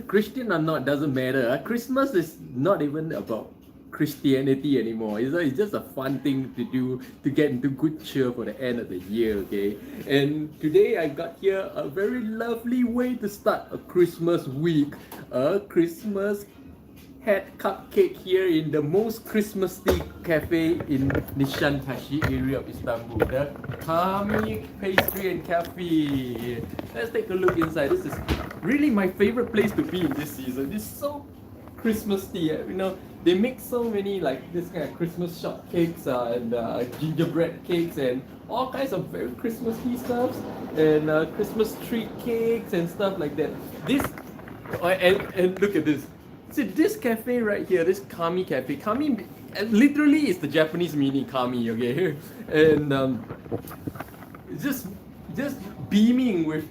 Christian or not doesn't matter. Christmas is not even about Christianity anymore. It's just a fun thing to do to get into good cheer for the end of the year, okay? And today I got here a very lovely way to start a Christmas week. A Christmas had cupcake here in the most Christmassy cafe in Nişantaşı area of Istanbul, the Kami Pastry and Cafe. Let's take a look inside. This is really my favorite place to be in this season. It's so Christmassy, you know. They make so many like this kind of Christmas shortcakes and gingerbread cakes and all kinds of very Christmassy stuffs and Christmas tree cakes and stuff like that. This and look at this. See this cafe right here, this Kami Cafe. Kami literally is the Japanese meaning Kami, okay? And just beaming with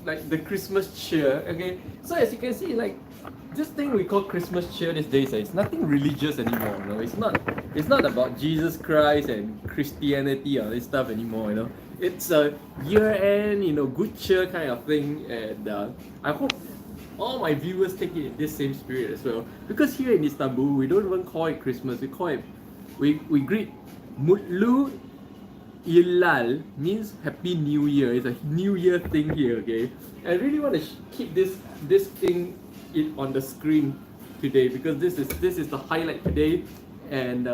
like the Christmas cheer, okay? So as you can see, like this thing we call Christmas cheer these days, it's nothing religious anymore, you know. It's not about Jesus Christ and Christianity or this stuff anymore, you know. It's a year-end, you know, good cheer kind of thing, and I hope all my viewers take it in this same spirit as well. Because here in Istanbul, we don't even call it Christmas. We call it, we greet Mutlu Yıllar, means Happy New Year. It's a New Year thing here, okay? I really want to keep this thing on the screen today because this is the highlight today, and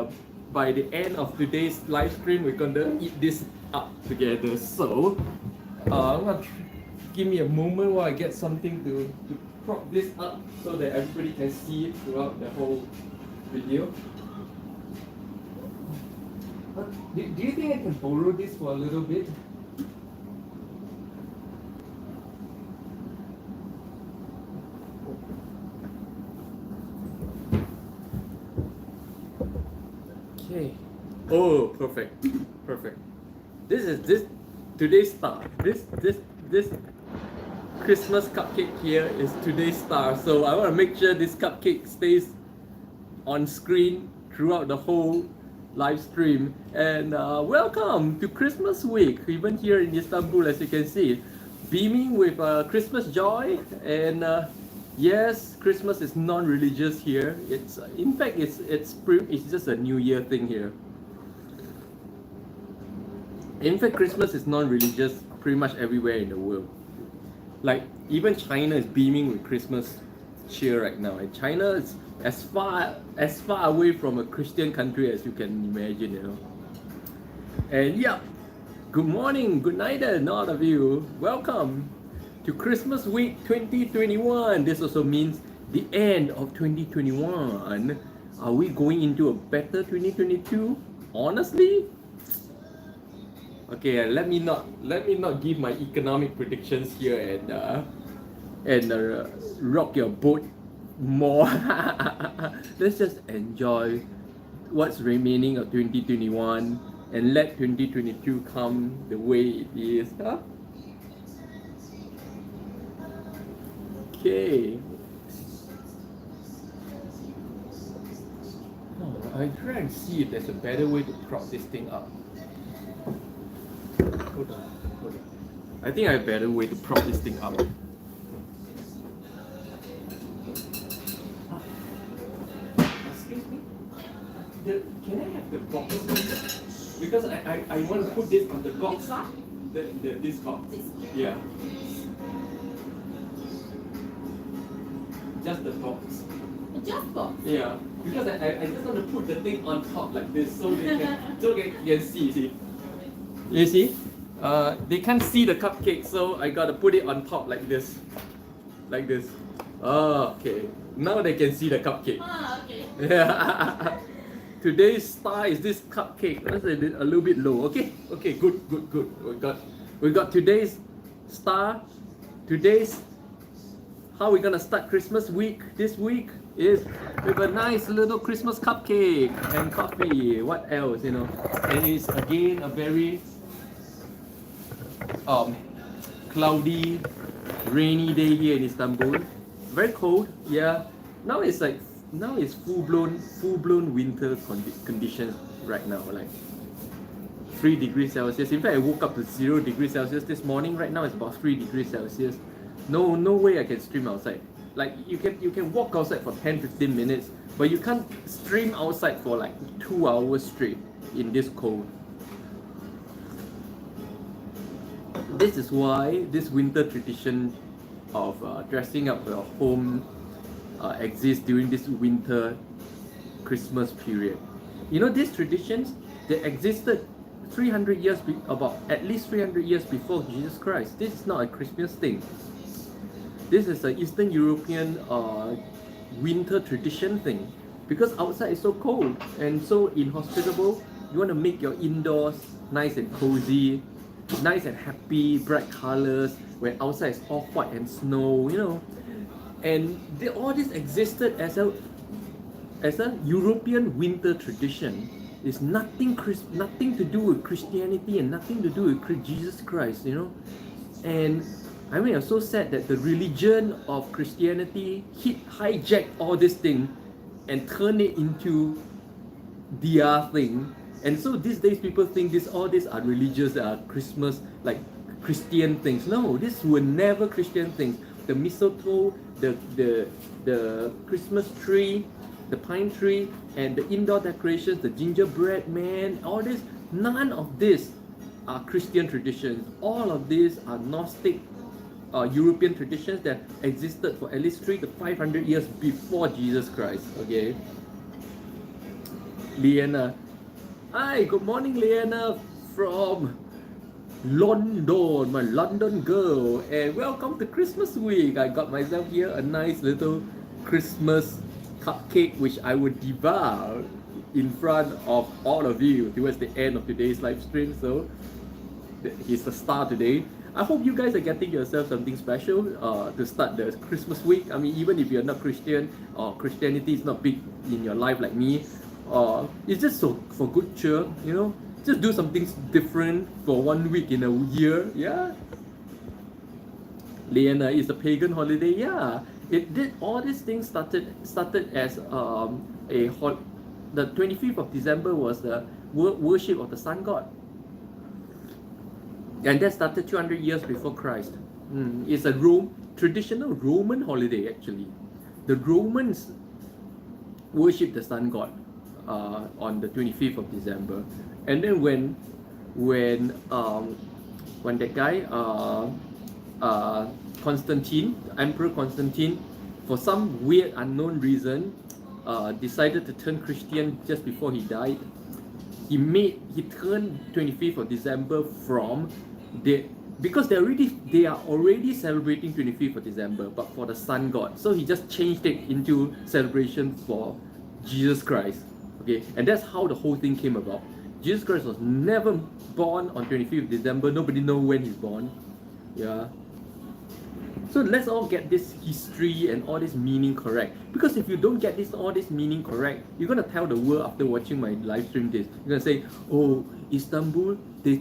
by the end of today's live stream, we're gonna eat this up together. So, I'm gonna give me a moment while I get something to prop this up so that everybody can see it throughout the whole video. Do you think I can borrow this for a little bit? Okay. Oh, perfect. Perfect. This is today's star. This Christmas cupcake here is today's star. So I want to make sure this cupcake stays on screen throughout the whole live stream. And welcome to Christmas week, even here in Istanbul, as you can see, beaming with Christmas joy. And yes, Christmas is non-religious here. It's in fact it's just a New Year thing here. In fact, Christmas is non-religious pretty much everywhere in the world. Like even China is beaming with Christmas cheer right now, and China is as far away from a Christian country as you can imagine, you know. And yeah, good morning, good night, and all of you. Welcome to Christmas week 2021. This also means the end of 2021. Are we going into a better 2022? Honestly. Okay, let me not give my economic predictions here and rock your boat more. Let's just enjoy what's remaining of 2021 and let 2022 come the way it is, huh? Okay. Oh, I try and see if there's a better way to prop this thing up. Hold on. I think I have a better way to prop this thing up. Excuse me? Can I have the box? Because I want to put this on the box. This box? This box. Yeah. Just the box. Just box? Yeah. Because I just want to put the thing on top like this so they can see. You see? They can't see the cupcake, so I gotta put it on top like this. Like this. Oh, okay. Now they can see the cupcake. Ah, okay. Yeah. Today's star is this cupcake. That's a little bit low. Okay. Okay, good. We got today's star. Today's how we're gonna start Christmas week this week is with a nice little Christmas cupcake and coffee. What else, you know? And it's again a very cloudy, rainy day here in Istanbul. Very cold, yeah. Now it's full blown winter conditions right now, like 3 degrees Celsius. In fact, I woke up to 0 degrees Celsius this morning. Right now it's about 3 degrees Celsius. No way I can stream outside. Like you can walk outside for 10-15 minutes, but you can't stream outside for like 2 hours straight in this cold. This is why this winter tradition of dressing up your home exists during this winter Christmas period. You know, these traditions, they existed 300 years, about at least 300 years before Jesus Christ. This is not a Christmas thing. This is an Eastern European winter tradition thing. Because outside is so cold and so inhospitable, you want to make your indoors nice and cozy, nice and happy, bright colors, when outside is all white and snow, you know. And all this existed as a European winter tradition. It's nothing to do with Christianity and nothing to do with Jesus Christ, you know. And I mean, I'm so sad that the religion of Christianity hijacked all this thing and turned it into their thing. And so these days people think all these are religious, Christmas, like Christian things. No, these were never Christian things. The mistletoe, the Christmas tree, the pine tree, and the indoor decorations, the gingerbread man, all this, none of this are Christian traditions. All of these are Gnostic European traditions that existed for at least 300 to 500 years before Jesus Christ. Okay, Liana. Hi, good morning, Liana from London, my London girl, and welcome to Christmas week. I got myself here a nice little Christmas cupcake, which I would devour in front of all of you towards the end of today's live stream. So he's the star today. I hope you guys are getting yourself something special to start the Christmas week. I mean, even if you're not Christian or Christianity is not big in your life like me, it's just for good cheer, you know. Just do something different for 1 week in a year. Yeah. Liana, is a pagan holiday. Yeah. It did. All these things started as the 25th of December was the worship of the sun god, and that started 200 years before Christ. It's a traditional Roman holiday actually. The Romans worship the sun god on the 25th of December, and then when that guy Constantine, Emperor Constantine, for some weird unknown reason, decided to turn Christian just before he died. He turned 25th of December because they are already celebrating 25th of December, but for the sun god. So he just changed it into celebration for Jesus Christ. Okay, and that's how the whole thing came about. Jesus Christ was never born on 25th of December. Nobody knows when he's born. Yeah. So let's all get this history and all this meaning correct. Because if you don't get all this meaning correct, you're gonna tell the world after watching my live stream this. You're gonna say, oh, Istanbul, they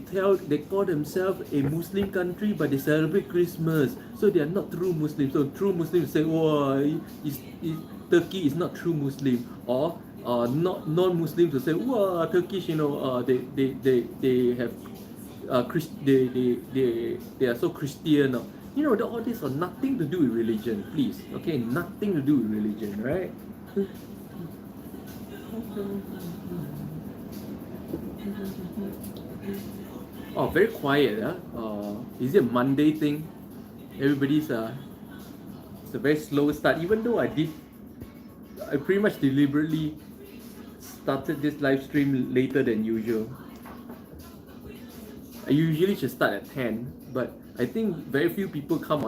call themselves a Muslim country, but they celebrate Christmas, so they are not true Muslims. So true Muslims say, oh, Turkey is not true Muslim, or non-Muslims will say, wow, Turkish, you know, they have they are so Christian. You know, all this has nothing to do with religion, please. Okay, nothing to do with religion, right? Oh, very quiet. Is it a Monday thing? Everybody's it's a very slow start. Even though I pretty much deliberately started this live stream later than usual. I usually should start at 10, but I think very few people come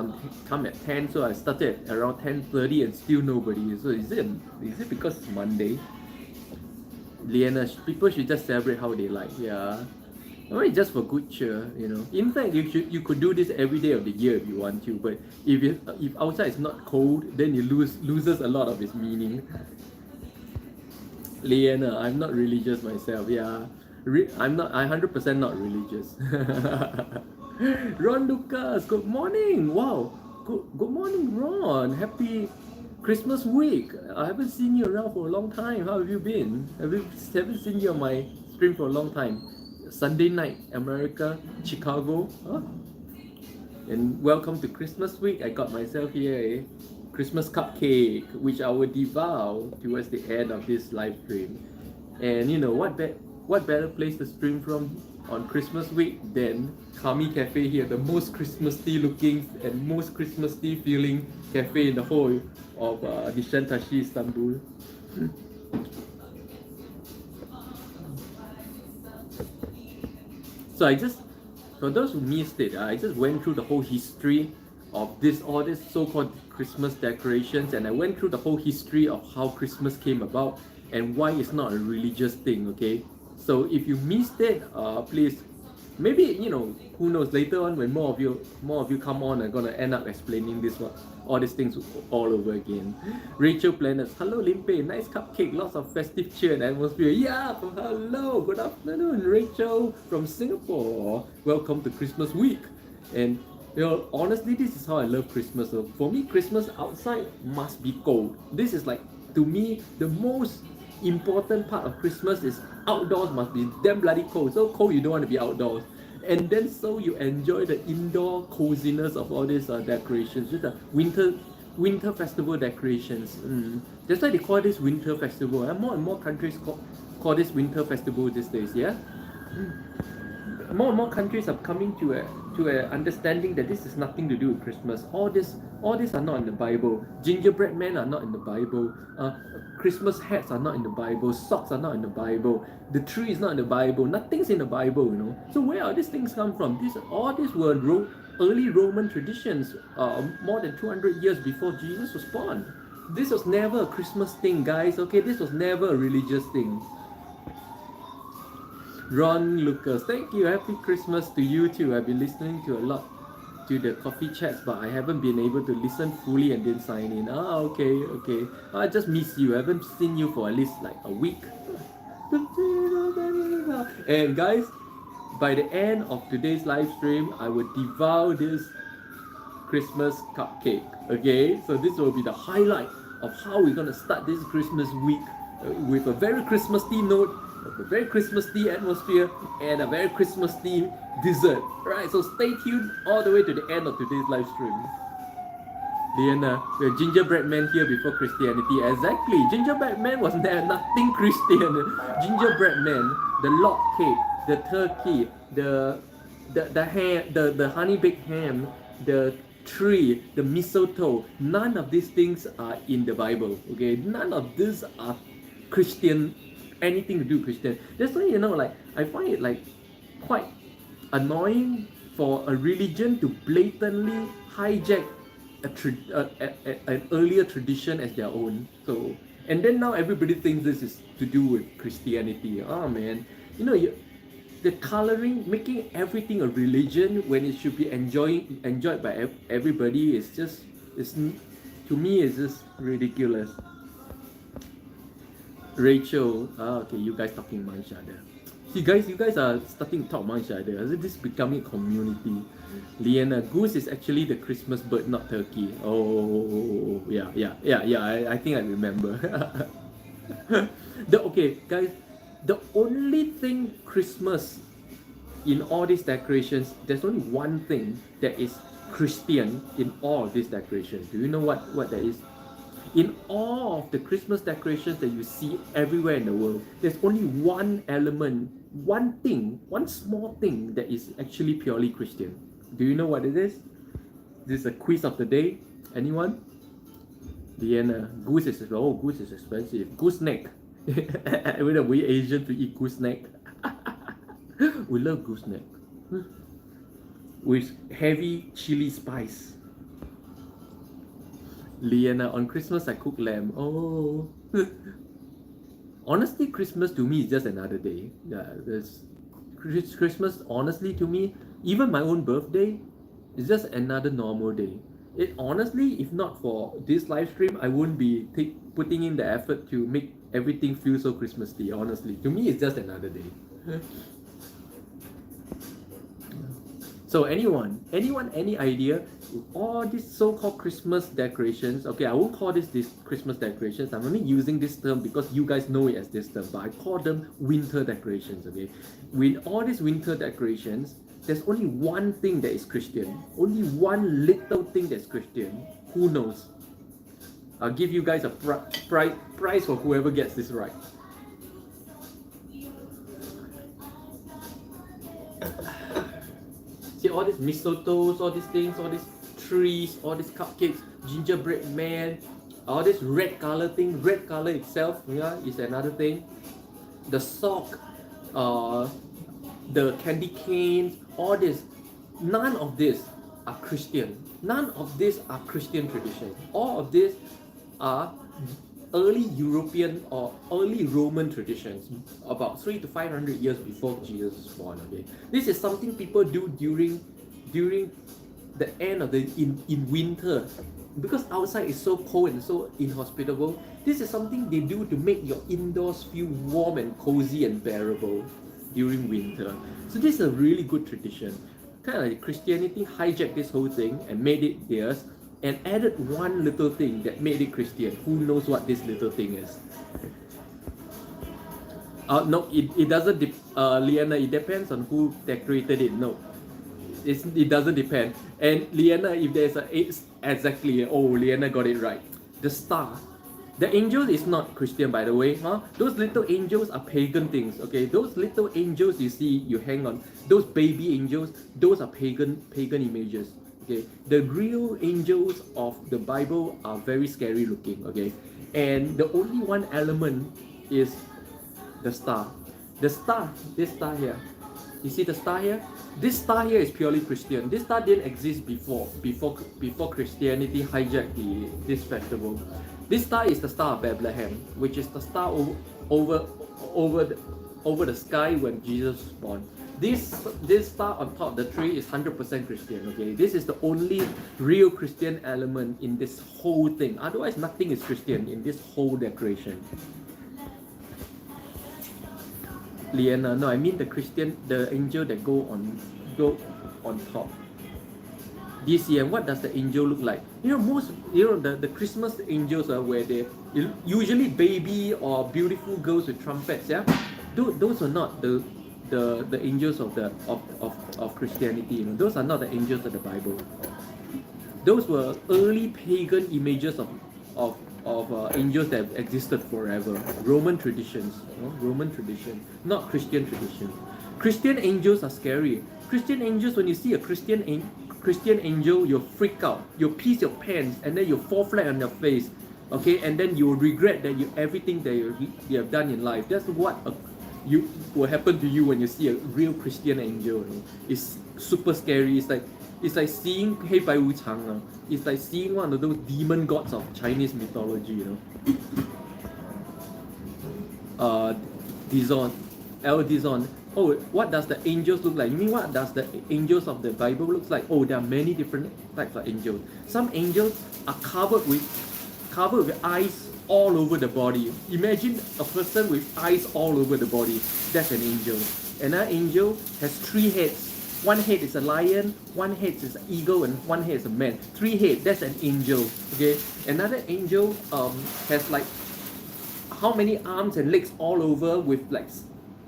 at 10, so I started at around 10:30 and still nobody. So is it because it's Monday? Liana, people should just celebrate how they like. Yeah, I mean, just for good cheer, you know. In fact, you could do this every day of the year if you want to, but if outside is not cold, then it loses a lot of its meaning. Liana, I'm not religious myself. Yeah, I'm 100% not religious. Ron Lucas, good morning. Wow, good morning, Ron. Happy Christmas week. I haven't seen you around for a long time. How have you been? Haven't seen you on my stream for a long time. Sunday night, America, Chicago. Huh? And welcome to Christmas week. I got myself here a Christmas cupcake, which I will devour towards the end of this live stream. And you know what better place to stream from on Christmas week than Kami Cafe here, the most Christmassy looking and most Christmassy feeling cafe in the whole of Disucssed, Istanbul. So for those who missed it, I just went through the whole history of all this so-called Christmas decorations, and I went through the whole history of how Christmas came about and why it's not a religious thing, okay? So if you missed it, please, maybe, who knows, later on when more of you come on, I'm gonna end up explaining all these things all over again. Rachel Planets, hello Limpeh, nice cupcake, lots of festive cheer and atmosphere. Yeah, hello, good afternoon, Rachel from Singapore. Welcome to Christmas week. And honestly, this is how I love Christmas. So for me, Christmas outside must be cold. This is like, to me, the most important part of Christmas is outdoors must be damn bloody cold. So cold you don't want to be outdoors. And then so you enjoy the indoor coziness of all these decorations, just the winter festival decorations. That's why they call this winter festival. More and more countries call this winter festival these days. Yeah. More and more countries are coming to a understanding that this is nothing to do with Christmas. All these are not in the Bible. Gingerbread men are not in the Bible. Christmas hats are not in the Bible. Socks are not in the Bible. The tree is not in the Bible. Nothing's in the Bible, So where are these things come from? All these were early Roman traditions, more than 200 years before Jesus was born. This was never a Christmas thing, guys. Okay, this was never a religious thing. Ron Lucas, thank you. Happy Christmas to you too. I've been listening to a lot to the coffee chats, but I haven't been able to listen fully and then sign in. Okay. I just miss you. I haven't seen you for at least like a week. And guys, by the end of today's live stream, I will devour this Christmas cupcake. Okay, so this will be the highlight of how we're gonna start this Christmas week with a very Christmassy note, a very Christmassy atmosphere, and a very Christmassy dessert. Right, so stay tuned all the way to the end of today's live stream. Liana, the gingerbread man here before Christianity. Exactly, gingerbread man was nothing Christian. Gingerbread man, the log cake, the turkey, the ham, the honey baked ham, the tree, the mistletoe. None of these things are in the Bible. Okay, none of these are Christian. Anything to do with Christian. That's why I find it like quite annoying for a religion to blatantly hijack an earlier tradition as their own. So, and then now everybody thinks this is to do with Christianity. Oh man, the coloring, making everything a religion when it should be enjoyed by everybody is just, to me, it's just ridiculous. Rachel, okay, you guys talking among each other. See, you guys are starting to talk among each other. This is becoming a community. Liana, goose is actually the Christmas bird, not turkey. Oh, yeah. I think I remember. Okay, guys, the only thing Christmas in all these decorations, there's only one thing that is Christian in all of these decorations. Do you know what that is? In all of the Christmas decorations that you see everywhere in the world, there's only one element, one thing, one small thing that is actually purely Christian. Do you know what it is? This is a quiz of the day. Anyone? Liana, goose is expensive. Goose neck. We Asian to eat goose neck. We love goose neck. With heavy chili spice. Liana, on Christmas I cook lamb. Oh. Honestly, Christmas to me is just another day. Yeah, Christmas, honestly, to me, even my own birthday is just another normal day. It honestly, if not for this live stream, I wouldn't be putting in the effort to make everything feel so Christmassy. Honestly, to me, it's just another day. So anyone, any idea? All these so-called Christmas decorations, okay, I won't call this Christmas decorations. I'm only using this term because you guys know it as this term, but I call them winter decorations, okay? With all these winter decorations, there's only one thing that is Christian. Only one little thing that's Christian. Who knows? I'll give you guys a prize for whoever gets this right. See all these mistletoes, all these things, all these trees, all these cupcakes, gingerbread man, all this red color thing. Red color itself, yeah, is another thing. The sock, the candy canes, all this. None of this are Christian. None of these are Christian traditions. All of these are early European or early Roman traditions, about 300 to 500 years before Jesus was born. Okay, this is something people do during the end of the in winter, because outside is so cold and so inhospitable. This is something they do to make your indoors feel warm and cozy and bearable during winter. So this is a really good tradition. Kind of like Christianity hijacked this whole thing and made it theirs, and added one little thing that made it Christian. Who knows what this little thing is? No, it doesn't, Liana, it depends on who decorated it. No, it doesn't depend. And Liana, if there's a exactly, oh, Liana got it right. The star. The angel is not Christian, by the way. Huh? Those little angels are pagan things. Okay, those little angels you see, you hang on. Those baby angels, those are pagan images. Okay, the real angels of the Bible are very scary looking. Okay, and the only one element is the star. The star, this star here. You see the star here? This star here is purely Christian. This star didn't exist before Christianity hijacked this festival. This star is the Star of Bethlehem, which is the star over the sky when Jesus was born. This star on top of the tree is 100% Christian. Okay, this is the only real Christian element in this whole thing. Otherwise, nothing is Christian in this whole decoration. Liana, no, I mean the angel that go on top. This year, what does the angel look like? The Christmas angels are where they usually baby or beautiful girls with trumpets. Yeah, those are not the angels of Christianity. Those are not the angels of the Bible. Those were early pagan images of angels that have existed forever. Roman traditions, Roman tradition, not Christian tradition. Christian angels are scary. Christian angels, when you see a Christian angel, you'll freak out. You'll piss your pants, and then you'll fall flat on your face. Okay, and then you'll regret that everything that you have done in life. That's what will happen to you when you see a real Christian angel. It's super scary. It's like seeing 黑白无常. It's like seeing one of those demon gods of Chinese mythology. Dizon. Oh, what does the angels look like? You mean what does the angels of the Bible look like? Oh, there are many different types of angels. Some angels are covered with eyes all over the body. Imagine a person with eyes all over the body. That's an angel. Another angel has 3 heads. One head is a lion, one head is an eagle, and one head is a man. 3 heads, that's an angel. Okay. Another angel has like how many arms and legs all over with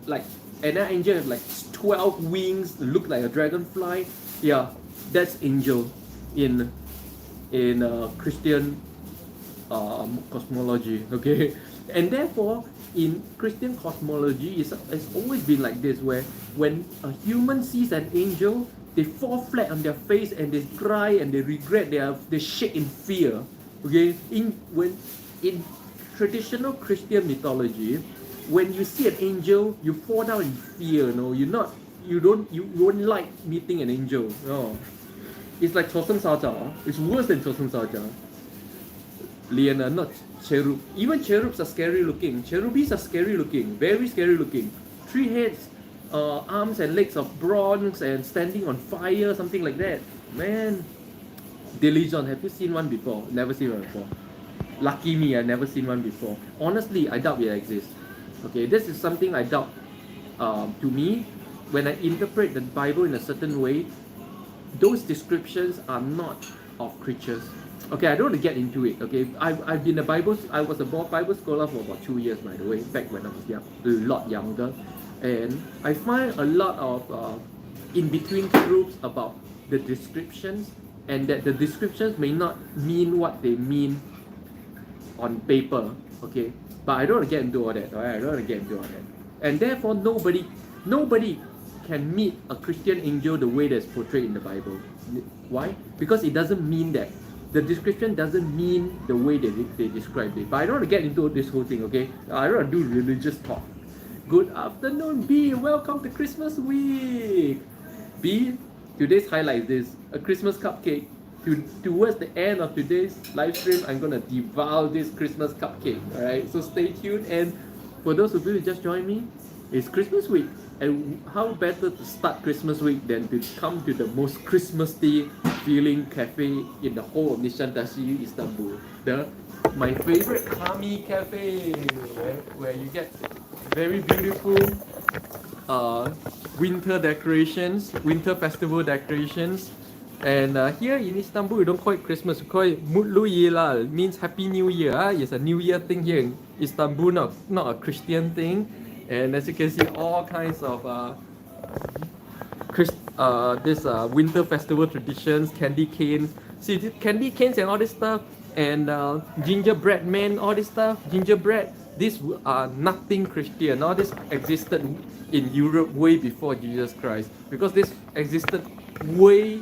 like another angel has like 12 wings, look like a dragonfly. Yeah, that's angel in Christian cosmology. Okay, and therefore in Christian cosmology, it's always been like this, where when a human sees an angel, they fall flat on their face and they cry and they regret, they shake in fear. Okay, in traditional Christian mythology, when you see an angel, you fall down in fear. You won't like meeting an angel. No, it's like Chosen Saja. It's worse than Chosen Saja. Liana, not cherub. Even cherubs are scary looking. Cherubis are scary looking, very scary looking. 3 heads, arms and legs of bronze, and standing on fire, something like that. Man, Diligent, have you seen one before? Never seen one before. Lucky me, I've never seen one before. Honestly, I doubt it exists. Okay, this is something I doubt. To me, when I interpret the Bible in a certain way, those descriptions are not of creatures. Okay, I don't want to get into it. Okay, I've been I was a Bible scholar for about 2 years, by the way, back when I was young, a lot younger, and I find a lot of in between truths about the descriptions, and that the descriptions may not mean what they mean on paper, okay? But I don't want to get into all that, alright? I don't want to get into all that. And therefore, nobody can meet a Christian angel the way that's portrayed in the Bible. Why? Because it doesn't mean that. The description doesn't mean the way they described it. But I don't want to get into this whole thing, okay? I don't want to do religious talk. Good afternoon, B. Welcome to Christmas week. B, today's highlight is a Christmas cupcake. Towards the end of today's live stream, I'm gonna devour this Christmas cupcake. Alright, so stay tuned. And for those of you who just joined me, it's Christmas week. And how better to start Christmas week than to come to the most Christmassy feeling cafe in the whole of Nişantaşı, Istanbul. My favorite Kami cafe, where you get very beautiful winter decorations, winter festival decorations. And here in Istanbul, we don't call it Christmas, we call it Mutlu Yıllar. It means Happy New Year. It's a New Year thing here in Istanbul, not a Christian thing. And as you can see, all kinds of winter festival traditions, candy canes. See, candy canes and all this stuff, and gingerbread man, all this stuff, gingerbread. These are nothing Christian. All this existed in Europe way before Jesus Christ, because this existed way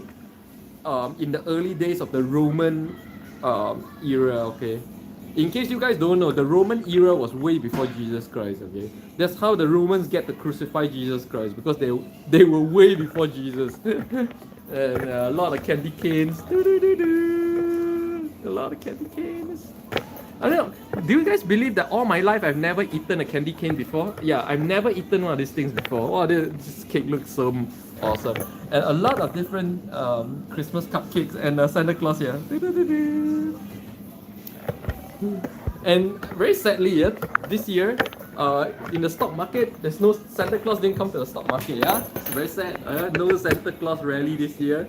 in the early days of the Roman era. Okay, in case you guys don't know, the Roman era was way before Jesus Christ. Okay, that's how the Romans get to crucify Jesus Christ, because they were way before Jesus. And a lot of candy canes. A lot of candy canes. I don't know. Do you guys believe that all my life I've never eaten a candy cane before? Yeah, I've never eaten one of these things before. Oh, this cake looks so awesome. And a lot of different Christmas cupcakes and Santa Claus here. And very sadly, this year, in the stock market, there's no Santa Claus didn't come to the stock market. Yeah, it's very sad. No Santa Claus rally this year.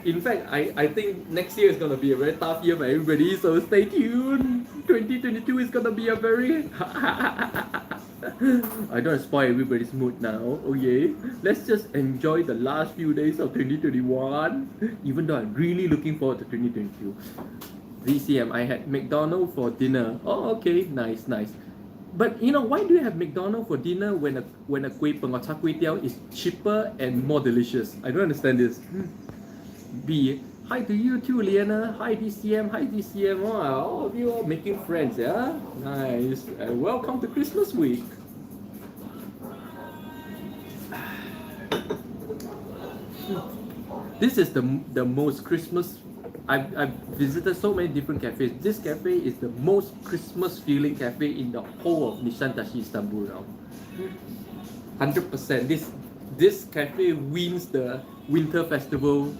In fact, I think next year is going to be a very tough year for everybody, so stay tuned. 2022 is going to be a very... I don't spoil everybody's mood now, okay? Let's just enjoy the last few days of 2021, even though I'm really looking forward to 2022. VCM, I had McDonald's for dinner. Oh, okay, nice. But you know, why do you have McDonald's for dinner when a kueh peng or char kway teow is cheaper and more delicious? I don't understand this. B, hi to you too, Liana. Hi DCM, Wow, all of you are making friends, yeah? Nice. And welcome to Christmas week. This is the most Christmas. I've visited so many different cafes. This cafe is the most Christmas feeling cafe in the whole of Nişantaşı, Istanbul now. 100%. This cafe wins the Winter Festival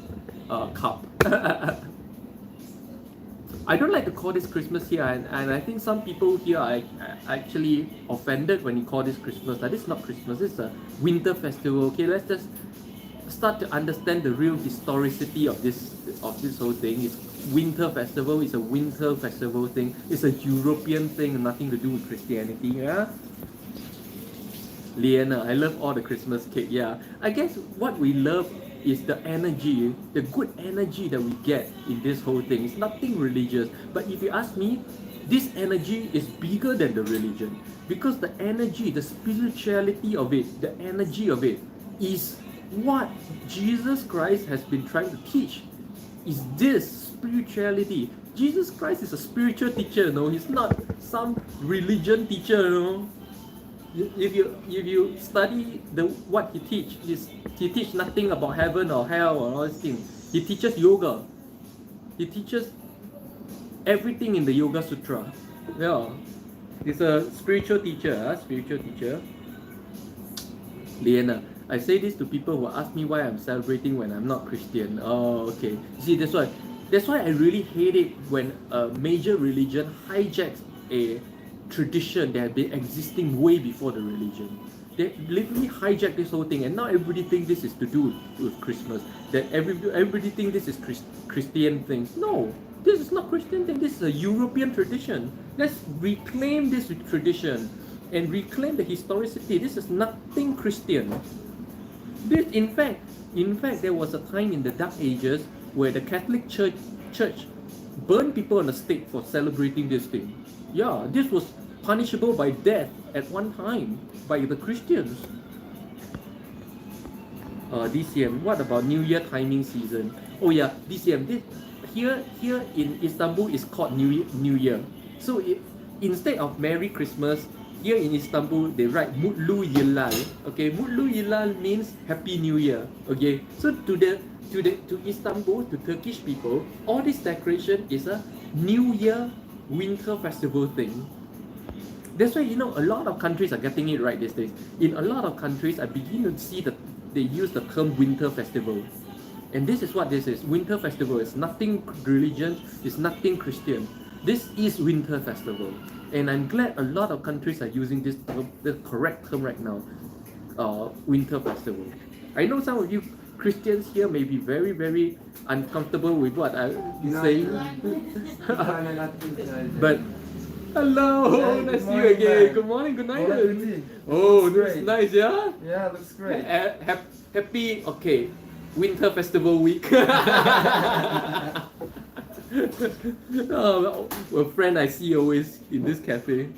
cup. I don't like to call this Christmas here, and I think some people here are actually offended when you call this Christmas. This is not Christmas, it's a Winter Festival. Okay, let's just start to understand the real historicity of this whole thing. It's Winter Festival, it's a Winter Festival thing. It's a European thing, nothing to do with Christianity. Yeah. Liana, I love all the Christmas cake. Yeah, I guess what we love is the energy, the good energy that we get in this whole thing. It's nothing religious, but if you ask me, this energy is bigger than the religion, because the energy, the spirituality of it, the energy of it is what Jesus Christ has been trying to teach. Is this spirituality. Jesus Christ is a spiritual teacher, no? He's not some religion teacher, no? If you study what he teaches, he teaches nothing about heaven or hell or all these things. He teaches yoga. He teaches everything in the Yoga Sutra. Yeah, he's a spiritual teacher. Liana, I say this to people who ask me why I'm celebrating when I'm not Christian. Oh, okay. See, that's why I really hate it when a major religion hijacks a tradition that had been existing way before the religion. They literally hijack this whole thing, and now everybody thinks this is to do with Christmas. That everybody thinks this is Christian things. No, this is not Christian thing. This is a European tradition. Let's reclaim this tradition and reclaim the historicity. This is nothing Christian. This, in fact, there was a time in the Dark Ages where the Catholic Church burned people on the stake for celebrating this thing. Yeah, this was punishable by death at one time by the Christians. DCM, what about New Year timing season? Oh yeah, DCM, here in Istanbul is called New Year. So instead of Merry Christmas, here in Istanbul they write Mutlu Yıllar. Okay, Mutlu Yıllar means Happy New Year. Okay, so to Istanbul, to Turkish people, all this decoration is a New Year winter festival thing. That's why, you know, a lot of countries are getting it right these days. In a lot of countries, I begin to see that they use the term winter festival. And this is what this is. Winter festival is nothing religion, it's nothing Christian. This is winter festival. And I'm glad a lot of countries are using this term, the correct term right now. Winter festival. I know some of you Christians here may be very, very uncomfortable with what I'm saying. But hello, nice to see you again. Good morning, good night. Oh, looks nice, yeah? Yeah, looks great. Happy, okay, Winter Festival Week. Oh, a friend I see always in this cafe.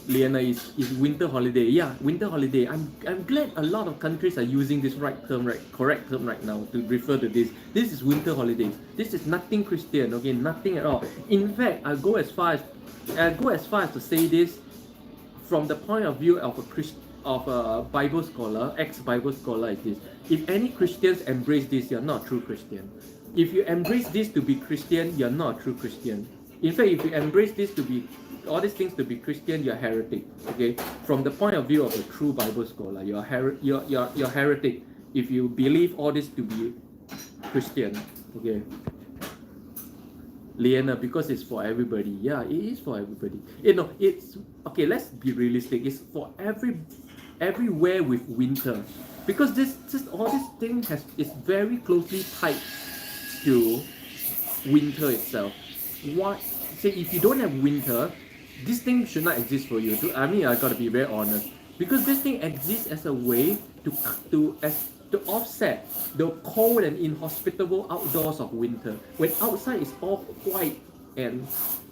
Liana is winter holiday. Yeah, winter holiday. I'm glad a lot of countries are using this correct term right now to refer to this. This is winter holiday. This is nothing Christian. Okay, nothing at all. In fact, I go as far as to say this from the point of view of a Bible scholar, ex-Bible scholar like this. If any Christians embrace this, you're not a true Christian. If you embrace this to be Christian, you're not a true Christian. In fact, if you embrace this to be all these things to be Christian, you're heretic. Okay, from the point of view of a true Bible scholar, you're heretic if you believe all this to be Christian. Okay, Liana, because it's for everybody. Yeah, it is for everybody. You know, it's okay. Let's be realistic. It's for everywhere with winter, because all this thing is very closely tied to winter itself. What? Say if you don't have winter, this thing should not exist for you. I mean, I gotta be very honest, because this thing exists as a way to offset the cold and inhospitable outdoors of winter. When outside is all white and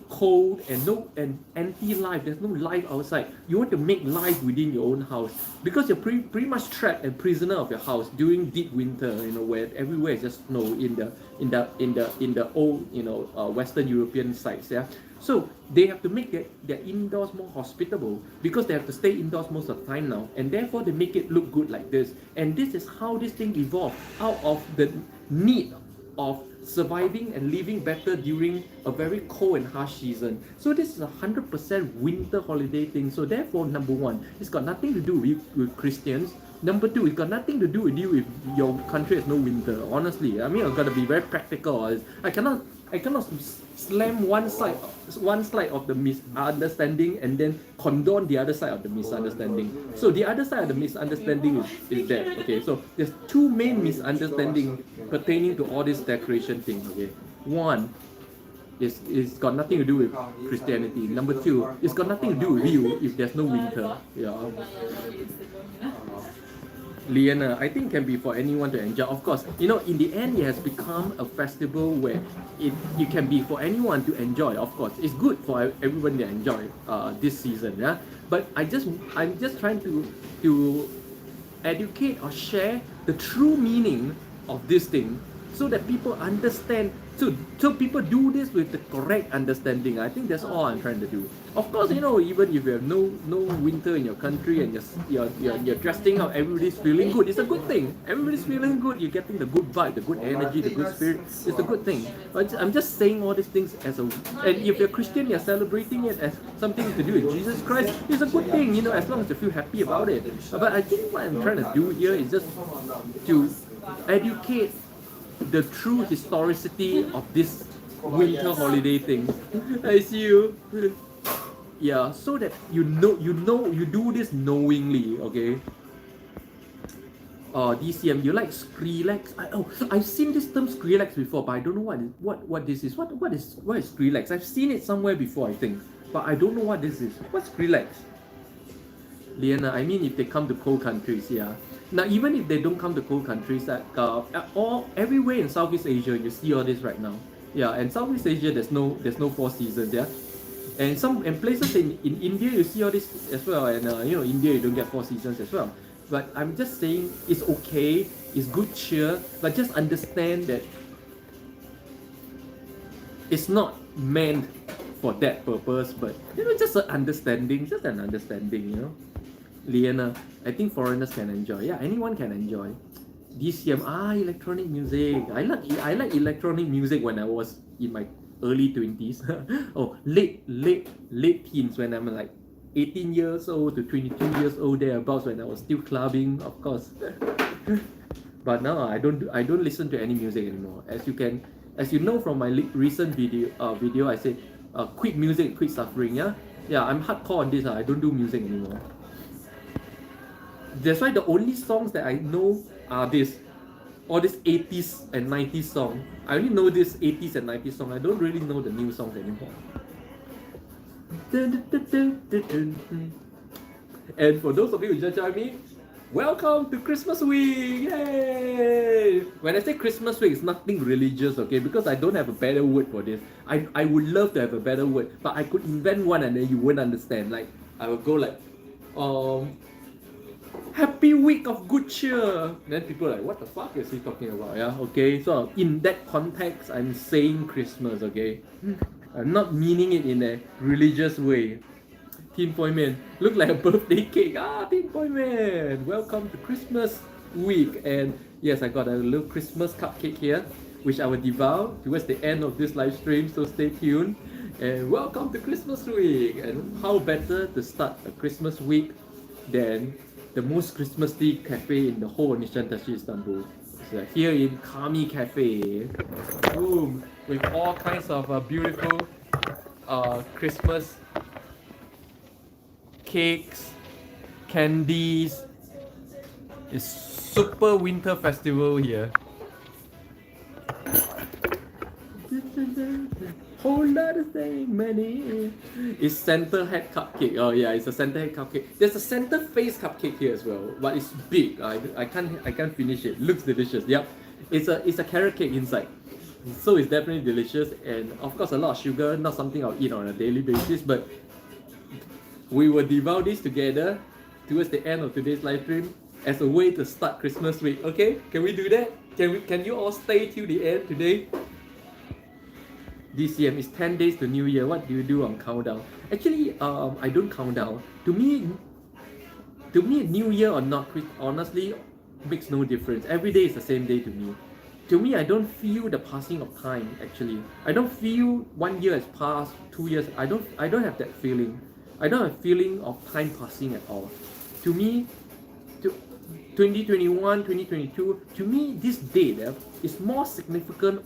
cold and anti-life, there's no life outside. You want to make life within your own house, because you're pretty much trapped and prisoner of your house during deep winter. You know, where everywhere is just snow in the old Western European sites. Yeah. So they have to make their indoors more hospitable, because they have to stay indoors most of the time now, and therefore they make it look good like this. And this is how this thing evolved out of the need of surviving and living better during a very cold and harsh season. So this is 100% winter holiday thing. So therefore, number one, it's got nothing to do with Christians. Number two, it's got nothing to do with you if your country has no winter. Honestly, I mean, I've got to be very practical. I cannot slam one side of the misunderstanding and then condone the other side of the misunderstanding. So the other side of the misunderstanding is that. Okay, so there's two main misunderstandings pertaining to all this decoration thing. Okay, one, it's got nothing to do with Christianity. Number two, it's got nothing to do with you if there's no winter. Yeah. Liana, I think can be for anyone to enjoy. Of course, you know, in the end, it has become a festival where it can be for anyone to enjoy. Of course, it's good for everyone to enjoy this season. Yeah, but I'm just trying to educate or share the true meaning of this thing, so that people understand. So people do this with the correct understanding. I think that's all I'm trying to do. Of course, you know, even if you have no winter in your country and you're dressing up, everybody's feeling good. It's a good thing. Everybody's feeling good. You're getting the good vibe, the good energy, the good spirit. It's a good thing. But I'm just saying all these things and if you're Christian, you're celebrating it as something to do with Jesus Christ. It's a good thing, you know, as long as you feel happy about it. But I think what I'm trying to do here is just to educate the true historicity of this winter holiday thing. I see you. Yeah, so that you do this knowingly, okay? DCM, you like Skrillex? I've seen this term Skrillex before, but I don't know what this is. What is Skrillex? I've seen it somewhere before, I think, but I don't know what this is. What's Skrillex? Liana, I mean if they come to cold countries, yeah. Now even if they don't come to cold countries, all everywhere in Southeast Asia you see all this right now. Yeah, and Southeast Asia there's no 4 seasons, yeah. And places in India you see all this as well, and India you don't get 4 seasons as well. But I'm just saying it's okay, it's good cheer, but just understand that it's not meant for that purpose, but just an understanding, Liana, I think foreigners can enjoy. Yeah, anyone can enjoy. DCM, electronic music. I like electronic music when I was in my early 20s. Oh, late teens, when I'm like 18 years old to 22 years old, thereabouts, when I was still clubbing, of course. But now I don't listen to any music anymore. As you know from my recent video, I said, quit music, quit suffering. Yeah, I'm hardcore on this. I don't do music anymore. That's why the only songs that I know are all these 80s and 90s songs. I only know this 80s and 90s song. I don't really know the new songs anymore. And for those of you who just joined me, welcome to Christmas week! Yay! When I say Christmas week, it's nothing religious, okay? Because I don't have a better word for this. I would love to have a better word, but I could invent one and then you wouldn't understand. Like, I would go like, Happy week of good cheer. Then people are like, what the fuck is he talking about? Yeah, okay. So in that context, I'm saying Christmas, okay? I'm not meaning it in a religious way. Teen Boy Man, look like a birthday cake. Teen Boy Man, welcome to Christmas week. And yes, I got a little Christmas cupcake here, which I will devour towards the end of this live stream. So stay tuned. And welcome to Christmas week. And how better to start a Christmas week than the most Christmassy cafe in the whole Nishantasi Istanbul. So here in Kami Cafe, boom, with all kinds of beautiful Christmas cakes, candies. It's super winter festival here. Whole lot of thing, money. It's center head cupcake. Oh yeah, it's a center head cupcake. There's a center face cupcake here as well, but it's big. I can't finish it. Looks delicious. Yep, it's a carrot cake inside, so it's definitely delicious. And of course, a lot of sugar. Not something I'll eat on a daily basis, but we will devour this together towards the end of today's live stream as a way to start Christmas week. Okay, can we do that? Can you all stay till the end today? DCM is 10 days to New Year. What do you do on countdown? Actually, I don't count down. To me, New Year or not, honestly, makes no difference. Every day is the same day to me. To me, I don't feel the passing of time. Actually, I don't feel 1 year has passed, 2 years. I don't have that feeling. I don't have a feeling of time passing at all. To me, 2021, 2022. To me, this date is more significant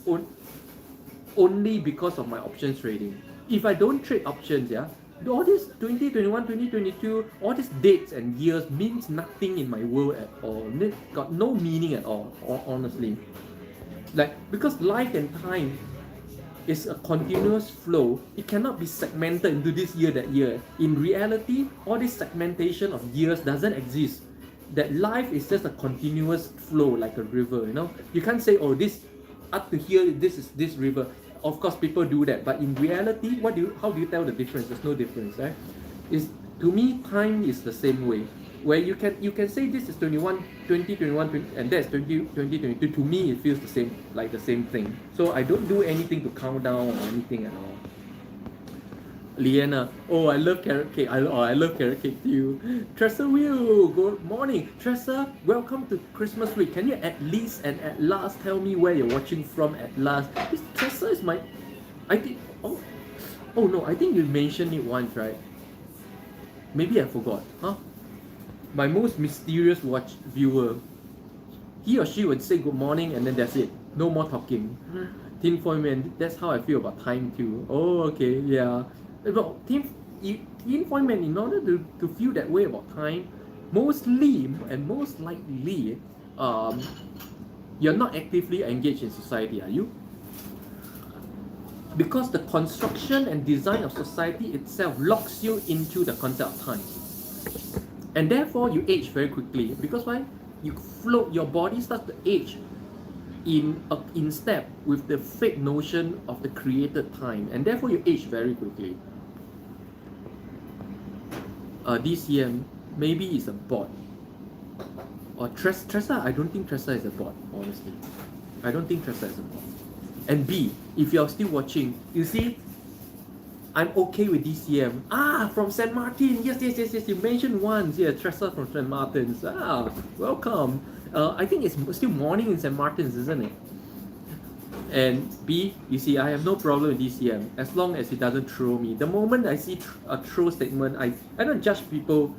only because of my options trading. If I don't trade options, all this 2021, 2022, all these dates and years means nothing in my world at all. Got no meaning at all, honestly. Like, because life and time is a continuous flow. It cannot be segmented into this year, that year. In reality, all this segmentation of years doesn't exist. That life is just a continuous flow, like a river, You can't say, oh, this up to here, this is this river. Of course, people do that, but in reality, how do you tell the difference? There's no difference, right? To me, time is the same way. Where you can say this is 2021, and that's 2022. To me, it feels the same, like the same thing. So I don't do anything to count down or anything at all. Liana, oh, I love carrot cake. I love carrot cake too. Tressa Will, good morning. Tressa, welcome to Christmas week. Can you at least and at last tell me where you're watching from at last? This Tressa is I think, oh no, I think you mentioned it once, right? Maybe I forgot, huh? My most mysterious viewer. He or she would say good morning and then that's it. No more talking. Teen Boy Man, that's how I feel about time too. Oh, okay, yeah. About Teen Boy Man, in order to feel that way about time, mostly and most likely, you're not actively engaged in society, are you? Because the construction and design of society itself locks you into the concept of time. And therefore you age very quickly. Because why? You float, your body starts to age in step with the fake notion of the created time, and therefore you age very quickly. DCM maybe is a bot, or Tressa. I don't think Tressa is a bot, honestly. I don't think Tressa is a bot. And B, if you're still watching, you see, I'm okay with DCM. From St. Martin. Yes. You mentioned once. Yeah, Tressa from St. Martin's. Welcome. I think it's still morning in St. Martin's, isn't it? And B, you see, I have no problem with DCM as long as it doesn't throw me. The moment I see a throw statement, I don't judge people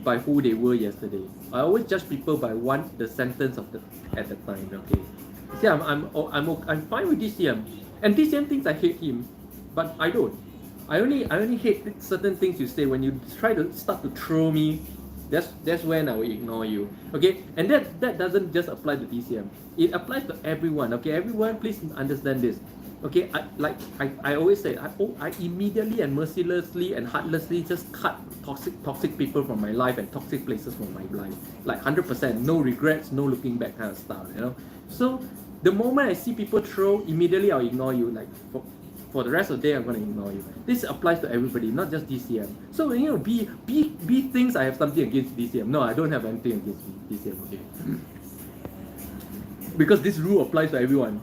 by who they were yesterday. I always judge people by the sentence at the time. Okay. See, I'm fine with DCM, and DCM thinks I hate him, but I don't. I only hate certain things you say. When you try to start to throw me, that's when I will ignore you. Okay, and that doesn't just apply to DCM. It applies to everyone. Okay, everyone, please understand this. Okay, I always say, I immediately and mercilessly and heartlessly just cut toxic people from my life and toxic places from my life. Like 100%, no regrets, no looking back kind of style. You know. So the moment I see people throw, immediately I'll ignore you. Like for the rest of the day, I'm going to ignore you. This applies to everybody, not just DCM. So, you know, B thinks I have something against DCM. No, I don't have anything against DCM, okay? Because this rule applies to everyone.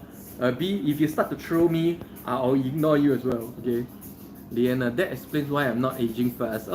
B, if you start to throw me, I'll ignore you as well, okay? Liana, that explains why I'm not aging fast.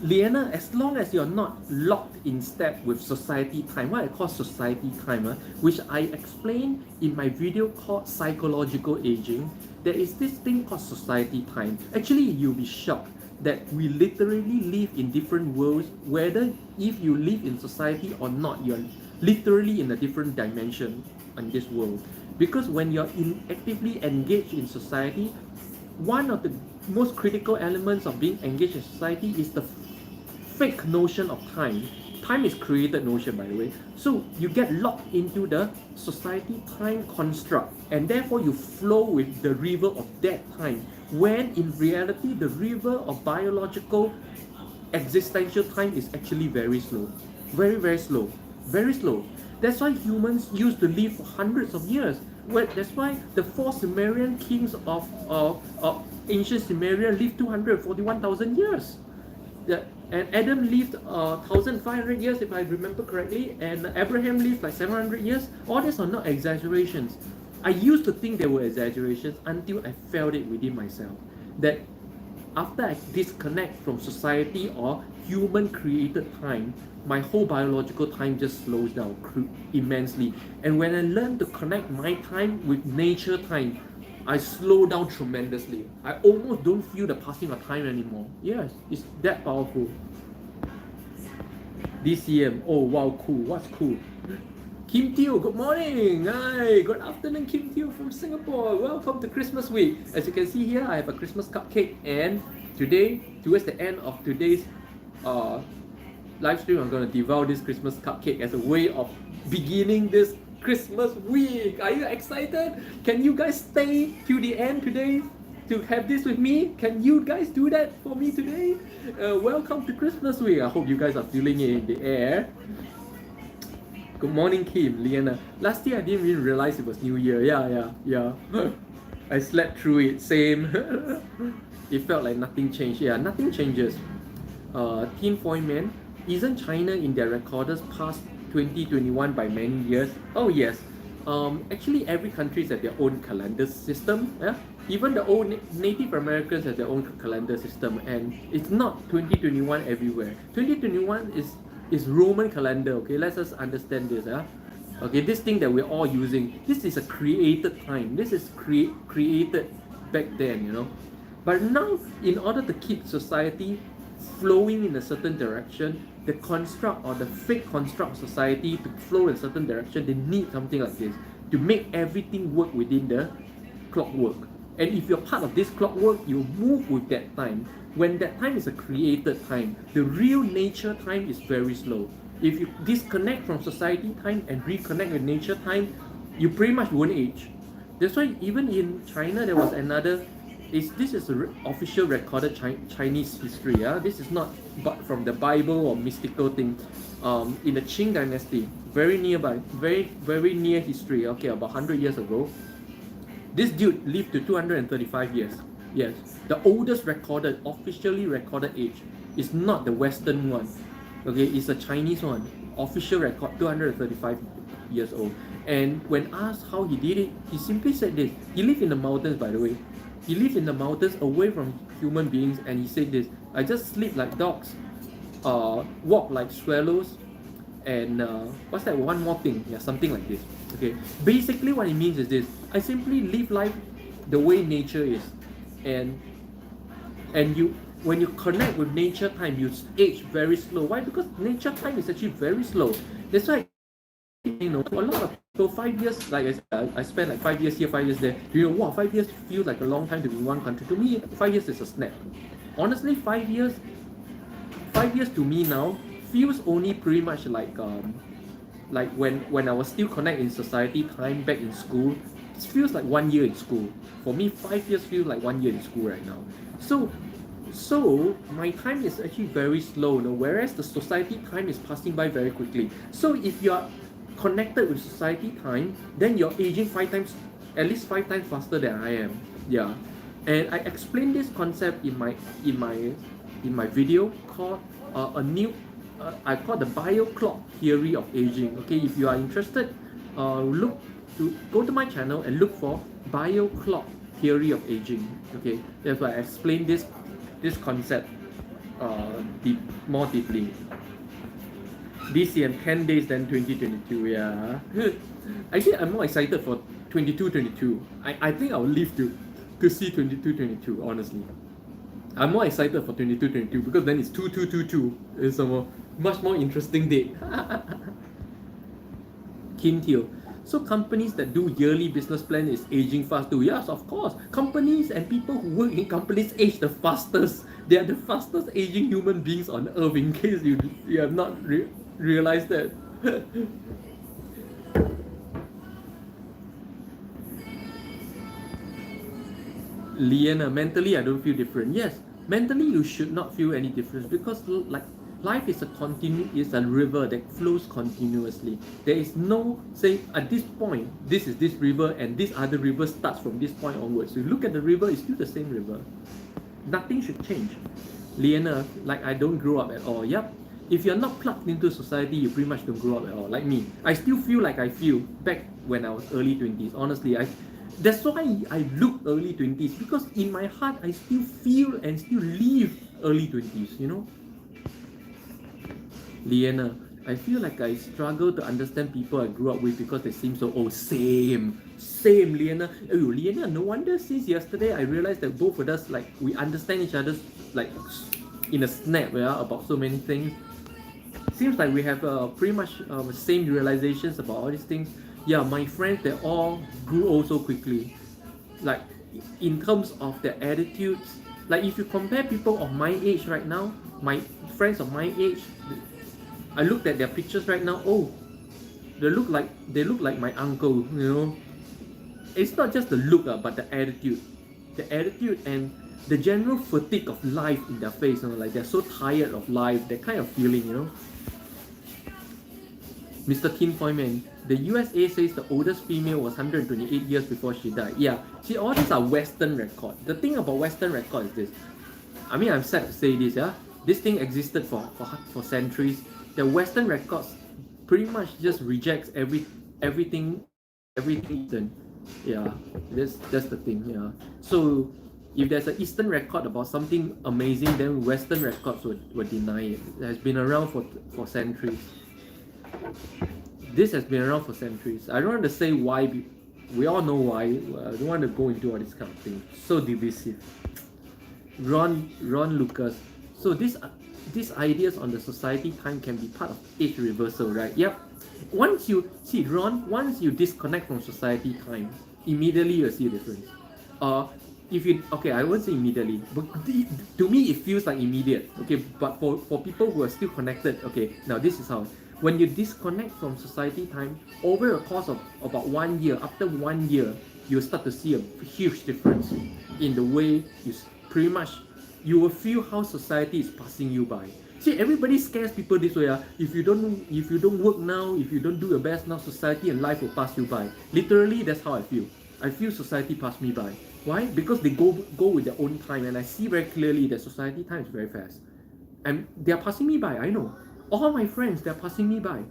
Liana, as long as you're not locked in step with society time, what I call society time, which I explained in my video called Psychological Aging, there is this thing called society time. Actually, you'll be shocked that we literally live in different worlds, whether if you live in society or not, you're literally in a different dimension in this world. Because when you're actively engaged in society, one of the most critical elements of being engaged in society is the fake notion of time. Time is created notion, by the way. So you get locked into the society time construct, and therefore you flow with the river of that time, when in reality the river of biological existential time is actually very slow. Very slow. Very slow. That's why humans used to live for hundreds of years. Well, that's why the four Sumerian kings of ancient Sumeria lived 241,000 years. And Adam lived 1,500 years, if I remember correctly, and Abraham lived like 700 years. All these are not exaggerations. I used to think they were exaggerations until I felt it within myself. That after I disconnect from society or human-created time, my whole biological time just slows down immensely. And when I learn to connect my time with nature time, I slow down tremendously. I almost don't feel the passing of time anymore. Yes, it's that powerful. DCM, oh wow, cool. What's cool? Kim Teo, good morning. Hi, good afternoon, Kim Teo from Singapore. Welcome to Christmas week. As you can see here, I have a Christmas cupcake, and today, towards the end of today's live stream, I'm going to devour this Christmas cupcake as a way of beginning this Christmas week. Are you excited? Can you guys stay till the end today to have this with me? Can you guys do that for me today? Welcome to Christmas week. I hope you guys are feeling it in the air. Good morning, Kim, Liana. Last year I didn't even realize it was New Year. Yeah. I slept through it. Same. It felt like nothing changed. Yeah, nothing changes. Teen Foil Man, isn't China in their recorders past 2021 by many years? Oh yes. Actually, every country has their own calendar system. Yeah? Even the old Native Americans have their own calendar system, and it's not 2021 everywhere. 2021 is Roman calendar. Okay, let's just understand this. Okay, this thing that we're all using, this is a created time. This is created back then, you know. But now, in order to keep society flowing in a certain direction, the construct or the fake construct of society to flow in a certain direction, they need something like this to make everything work within the clockwork. And if you're part of this clockwork, you move with that time. When that time is a created time, the real nature time is very slow. If you disconnect from society time and reconnect with nature time, you pretty much won't age. That's why even in China, there was another this is official recorded Chinese history. Yeah, this is not but from the Bible or mystical thing. In the Qing dynasty, very nearby, very near history. Okay, about 100 years ago, this dude lived to 235 years. Yes, the oldest recorded, officially recorded age is not the Western one. Okay, it's a Chinese one. Official record, 235 years old. And when asked how he did it, he simply said this. He lived in the mountains, by the way. He lived in the mountains away from human beings, and he said this: I just sleep like dogs, walk like swallows, and what's that one more thing? Yeah, something like this. Okay, basically what it means is this: I simply live life the way nature is, and you, when you connect with nature time, you age very slow. Why? Because nature time is actually very slow. That's why, you know, a lot of people, 5 years, like I said, I spent like 5 years here, 5 years there. You know, wow, 5 years feels like a long time to be in one country. To me, 5 years is a snap. Honestly, 5 years to me now feels only pretty much like when I was still connected in society time back in school. It feels like 1 year in school. For me, 5 years feels like 1 year in school right now. So my time is actually very slow, you know, whereas the society time is passing by very quickly. So if you are connected with society time, then you're aging at least 5 times faster than I am. Yeah, and I explained this concept in my video called I call the bio clock theory of aging. Okay, if you are interested, go to my channel and look for bio clock theory of aging. Okay, that's why I explained this concept more deeply. This year, 10 days than 2022. Yeah, actually I'm more excited for 22-22. I think I'll live to see 22-22. Honestly, I'm more excited for 22-22 because then it's 2222. It's a much more interesting date. Kim Teo. So companies that do yearly business plan is aging fast too. Yes, of course. Companies and people who work in companies age the fastest. They are the fastest aging human beings on earth, in case you have not realized that. Liana, mentally I don't feel different. Yes, mentally you should not feel any difference because like life is a river that flows continuously. There is no say at this point this is this river and this other river starts from this point onwards. So you look at the river, it's still the same river. Nothing should change. Liana, like I don't grow up at all. Yep. If you're not plugged into society, you pretty much don't grow up at all. Like me, I still feel like I feel back when I was early 20s. Honestly, that's why I look early 20s, because in my heart I still feel and still live early 20s, you know. Liana, I feel like I struggle to understand people I grew up with because they seem so old. Same, Liana. Oh, Liana, no wonder since yesterday I realized that both of us, like, we understand each other's, like, in a snap, yeah, about so many things. Seems like we have pretty much same realizations about all these things. Yeah, my friends, they all grew old so quickly. Like, in terms of their attitudes, like if you compare people of my age right now, my friends of my age, I looked at their pictures right now. Oh, they look like my uncle. You know, it's not just the look, but the attitude and the general fatigue of life in their face. You know, like they're so tired of life. That kind of feeling. You know. Mr. Tinfoil Man, the USA says the oldest female was 128 years before she died. Yeah, see, all these are Western records. The thing about Western record is this. I mean, I'm sad to say this, yeah. This thing existed for centuries. The Western records pretty much just rejects everything. Yeah, that's the thing. Yeah. So if there's an Eastern record about something amazing, then Western records would deny it. It has been around for centuries. This has been around for centuries. I don't want to say why. We all know why. I don't want to go into all this kind of thing. So divisive. Ron Lucas. So these ideas on the society time can be part of age reversal, right? Yep. Once you disconnect from society time, immediately you'll see a difference. I won't say immediately, but to me it feels like immediate. Okay, but for people who are still connected, okay, now this is how. When you disconnect from society time over a course of about 1 year, after 1 year, you'll start to see a huge difference in the way pretty much you will feel how society is passing you by. See, everybody scares people this way. If you don't work now, if you don't do your best now, society and life will pass you by. Literally, that's how I feel. I feel society pass me by. Why? Because they go with their own time, and I see very clearly that society time is very fast. And they are passing me by, I know. All my friends, they're passing me by.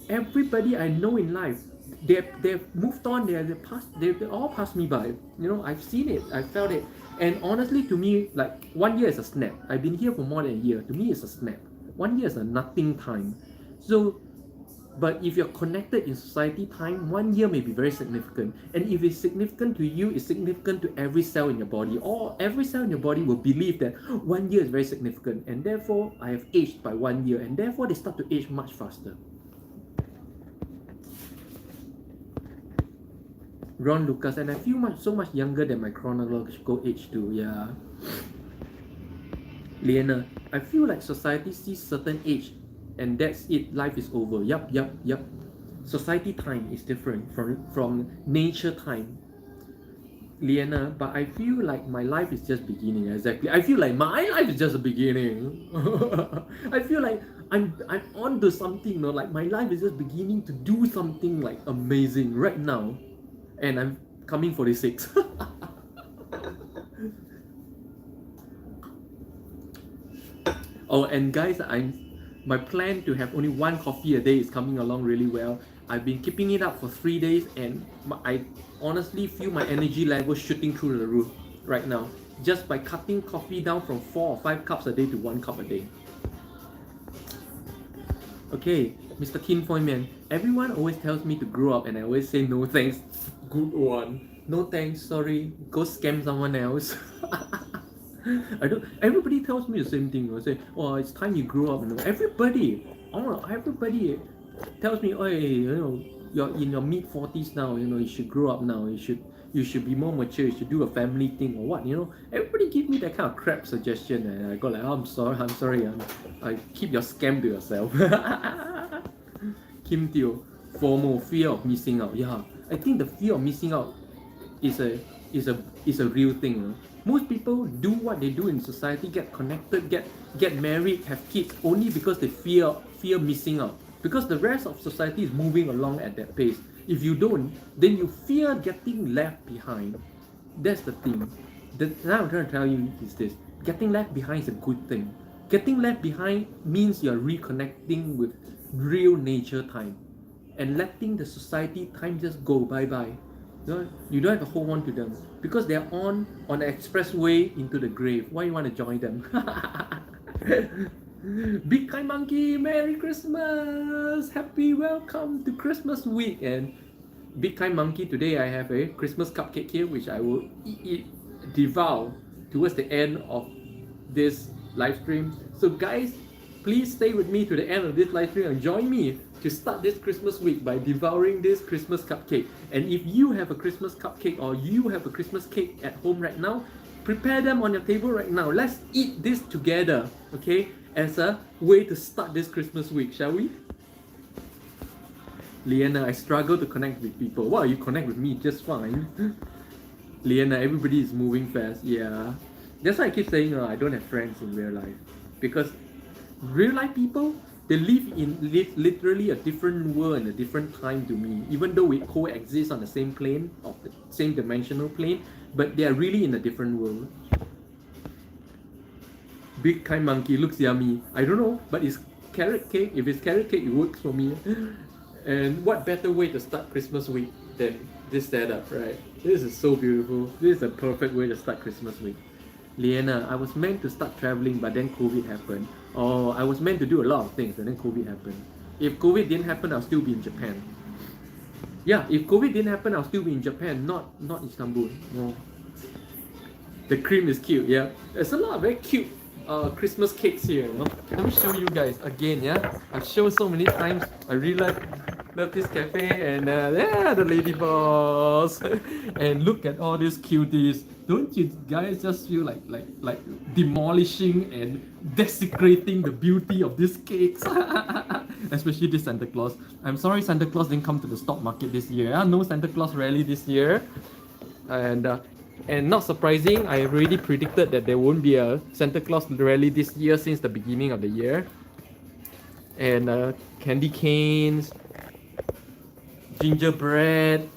Everybody I know in life, they've moved on, they all passed me by. I've seen it, I felt it. And honestly, to me, like 1 year is a snap. I've been here for more than a year. To me, it's a snap. 1 year is a nothing time. So, but if you're connected in society time, 1 year may be very significant. And if it's significant to you, it's significant to every cell in your body. Or every cell in your body will believe that 1 year is very significant. And therefore, I have aged by 1 year. And therefore, they start to age much faster. Ron Lucas, and I feel so much younger than my chronological age too. Yeah. Liana, I feel like society sees certain age and that's it, life is over. Yup. Society time is different from nature time. Liana, but I feel like my life is just beginning. Exactly. I feel like my life is just a beginning. I feel like I'm on to something, like my life is just beginning to do something like amazing right now. And I'm coming 46. Oh, and guys, my plan to have only 1 coffee a day is coming along really well. I've been keeping it up for 3 days, and I honestly feel my energy level shooting through the roof right now, just by cutting coffee down from 4 or 5 cups a day to 1 cup a day. Okay, Mr. Tinfoil Man, everyone always tells me to grow up, and I always say no thanks. Good one. No thanks, sorry. Go scam someone else. Everybody tells me the same thing. They say, oh, it's time you grow up. Everybody tells me, oh, you're in your mid-40s now. You should grow up now. You should be more mature. You should do a family thing or what. Everybody give me that kind of crap suggestion, and I go like, oh, I'm sorry. I keep your scam to yourself. Kim Teo, FOMO, fear of missing out. Yeah. I think the fear of missing out is a real thing. Most people do what they do in society, get connected, get married, have kids only because they fear missing out. Because the rest of society is moving along at that pace. If you don't, then you fear getting left behind. That's the thing. Now I'm trying to tell you is this: getting left behind is a good thing. Getting left behind means you're reconnecting with real nature time. And letting the society time just go bye-bye. You don't have to hold on to them because they're on the expressway into the grave. Why you want to join them? Big Kind Monkey, Merry Christmas! Happy welcome to Christmas week. And Big Kind Monkey, today I have a Christmas cupcake here which I will devour towards the end of this live stream. So guys, please stay with me to the end of this live stream and join me to start this Christmas week by devouring this Christmas cupcake. And if you have a Christmas cupcake or you have a Christmas cake at home right now, prepare them on your table right now. Let's eat this together, okay? As a way to start this Christmas week, shall we? Liana, I struggle to connect with people. Wow, you connect with me just fine. Liana, everybody is moving fast. Yeah. That's why I keep saying I don't have friends in real life. Because real life people, they live in literally a different world and a different time to me. Even though we coexist on the same plane, of the same dimensional plane, but they are really in a different world. Big Kind Monkey looks yummy. I don't know, but it's carrot cake. If it's carrot cake, it works for me. And what better way to start Christmas week than this setup, right? This is so beautiful. This is a perfect way to start Christmas week. Liana, I was meant to start traveling, but then COVID happened. Oh, I was meant to do a lot of things, and then COVID happened. If COVID didn't happen, I'll still be in Japan. Yeah, if COVID didn't happen, I'll still be in Japan, not Istanbul. No. The cream is cute, yeah. There's a lot of very cute Christmas cakes here. Let me show you guys again, yeah. I've shown so many times. I really love this cafe, and yeah, the lady boss. And look at all these cuties. Don't you guys just feel like demolishing and desecrating the beauty of these cakes? especially this Santa Claus. I'm sorry Santa Claus didn't come to the stock market this year. No Santa Claus rally this year. And not surprising, I already predicted that there won't be a Santa Claus rally this year since the beginning of the year. And candy canes, gingerbread.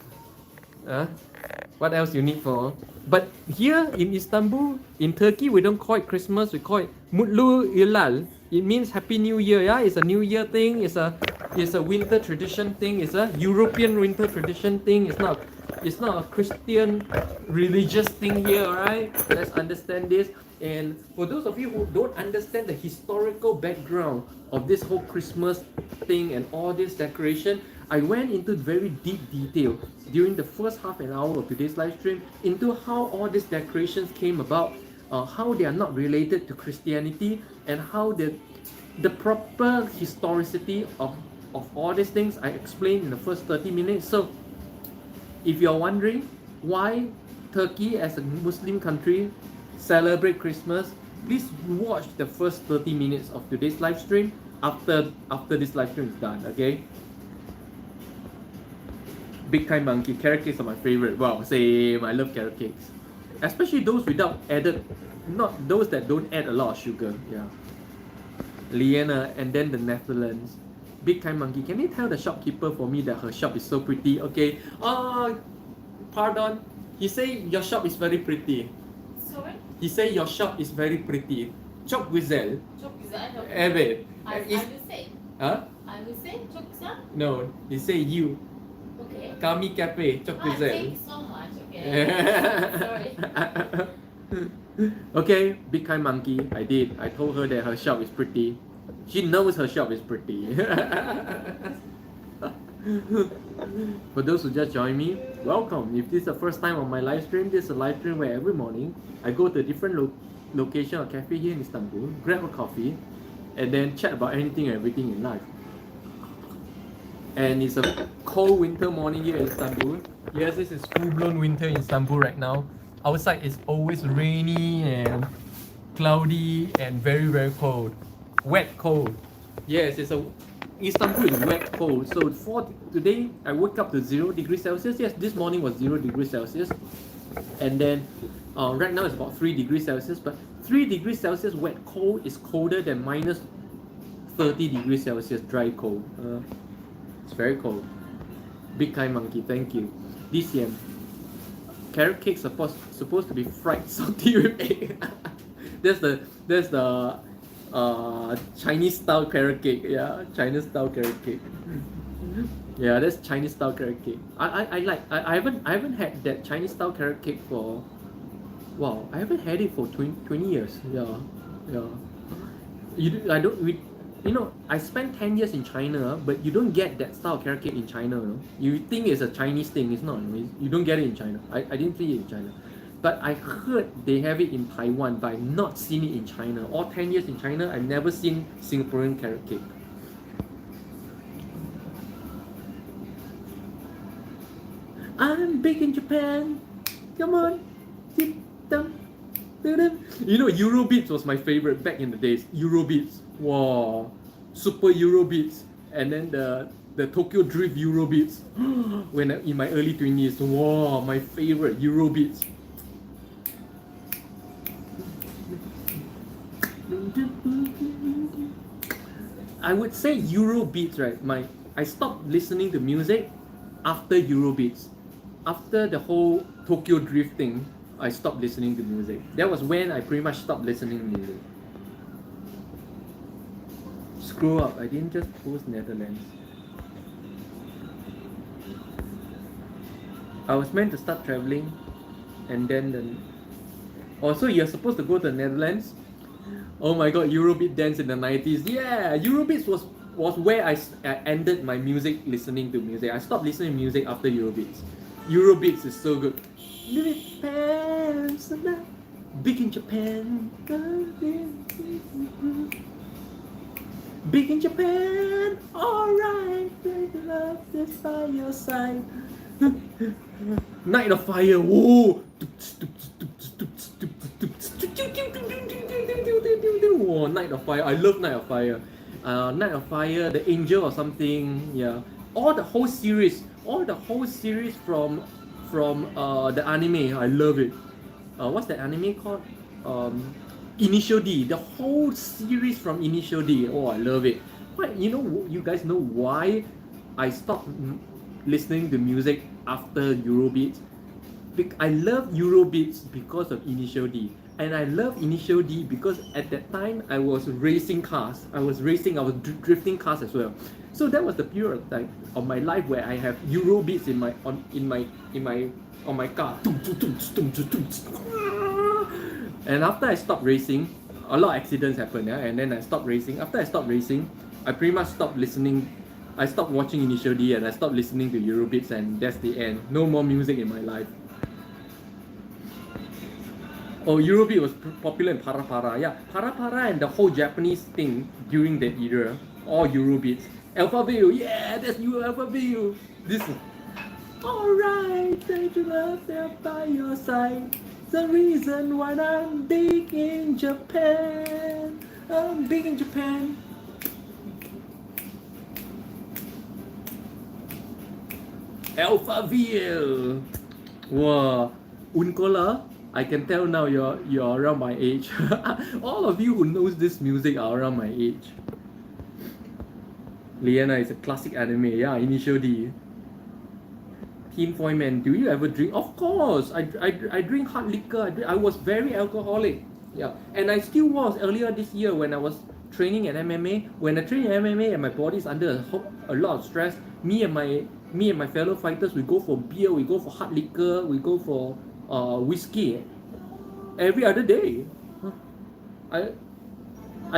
What else you need for? But here in Istanbul, in Turkey, we don't call it Christmas. We call it Mutlu Yıllar. It means Happy New Year. Yeah, it's a New Year thing. It's a winter tradition thing. It's a European winter tradition thing. It's not a Christian religious thing here. Alright, let's understand this. And for those of you who don't understand the historical background of this whole Christmas thing and all this decoration, I went into very deep detail during the first half an hour of today's live stream into how all these decorations came about, how they are not related to Christianity, and how the proper historicity of all these things I explained in the first 30 minutes. So if you're wondering why Turkey as a Muslim country celebrate Christmas, please watch the first 30 minutes of today's live stream after this live stream is done, okay? Big Kind Monkey, carrot cakes are my favorite. Wow, same, I love carrot cakes. Especially those without added, not those that don't add a lot of sugar, yeah. Liana, and then the Netherlands. Big Kind Monkey, can you tell the shopkeeper for me that her shop is so pretty? Okay, pardon, he say your shop is very pretty. Sorry? He say your shop is very pretty. Çok güzel. Çok güzel. Evet. I will say. Huh? I will say çok güzel. No, he say you. Okay. Kami cafe, çok güzel. Thank you so much. Okay. Sorry. Okay, Big Kind Monkey, I did. I told her that her shop is pretty. She knows her shop is pretty. For those who just joined me, welcome. If this is the first time on my live stream, this is a live stream where every morning I go to a different location or cafe here in Istanbul, grab a coffee, and then chat about anything and everything in life. And it's a cold winter morning here in Istanbul. Yes, this is full-blown winter in Istanbul right now. Outside is always rainy and cloudy and very, very cold. Wet cold. Yes, Istanbul is wet cold. So today I woke up to 0 degrees Celsius. Yes, this morning was 0 degrees Celsius. And then right now it's about 3 degrees Celsius. But 3 degrees Celsius wet cold is colder than minus 30 degrees Celsius dry cold. It's very cold. Big Kind Monkey, thank you. DCM. Carrot cake supposed to be fried salty with egg. That's the Chinese style carrot cake. Yeah, Chinese style carrot cake. Yeah, that's Chinese style carrot cake. I haven't had that Chinese style carrot cake for, wow, I haven't had it for 20 years. Yeah. I spent 10 years in China, but you don't get that style of carrot cake in China. No? You think it's a Chinese thing, it's not. You don't get it in China. I didn't see it in China. But I heard they have it in Taiwan, but I've not seen it in China. All 10 years in China, I've never seen Singaporean carrot cake. I'm big in Japan. Come on. Sit down. You know, Eurobeats was my favorite back in the days. Eurobeats. Wow. Super Eurobeats. And then the Tokyo Drift Eurobeats. When in my early 20s. Wow, my favorite Eurobeats. I would say Eurobeats, right? I stopped listening to music after Eurobeats. After the whole Tokyo Drift thing, I stopped listening to music. That was when I pretty much stopped listening to music. Screw up, I didn't just post Netherlands. I was meant to start traveling, and then also you're supposed to go to the Netherlands. Oh my god, Eurobeat dance in the 90s. Yeah, Eurobeats was where I ended my music listening to music. I stopped listening to music after Eurobeats. Eurobeats is so good. Big in Japan. Big in Japan. Alright, love this by your side. Night of Fire. Whoa. Whoa, Night of Fire. I love Night of Fire. Night of Fire, The Angel or something. Yeah, all the whole series from the anime. I love it. What's the anime called? Initial D. The whole series from Initial D. Oh, I love it. But you guys know why I stopped listening to music after Eurobeats? I love Eurobeats because of Initial D. And I love Initial D because at that time I was racing cars. I was drifting cars as well. So that was the period of time of my life where I have Eurobeats on my car. And after I stopped racing, a lot of accidents happened, yeah? And then I stopped racing. After I stopped racing, I pretty much stopped listening. I stopped watching Initial D and I stopped listening to Eurobeats, and that's the end. No more music in my life. Oh, Eurobeat was popular in Para Para. Yeah, Para Para and the whole Japanese thing during that era, all Eurobeats. Alphaville, yeah, that's new Alphaville. This is alright, thank you, love, there by your side. The reason why I'm big in Japan. I'm big in Japan. Alphaville. Wow, Uncola. I can tell now you're around my age. All of you who knows this music are around my age. Liana is a classic anime. Yeah, Initial D. Teen Foy Man, do you ever drink? Of course, I drink hard liquor. I was very alcoholic. Yeah, and I still was earlier this year when I was training at MMA. When I train at MMA and my body's under a lot of stress, me and my fellow fighters, we go for beer, we go for hard liquor, we go for whiskey every other day. I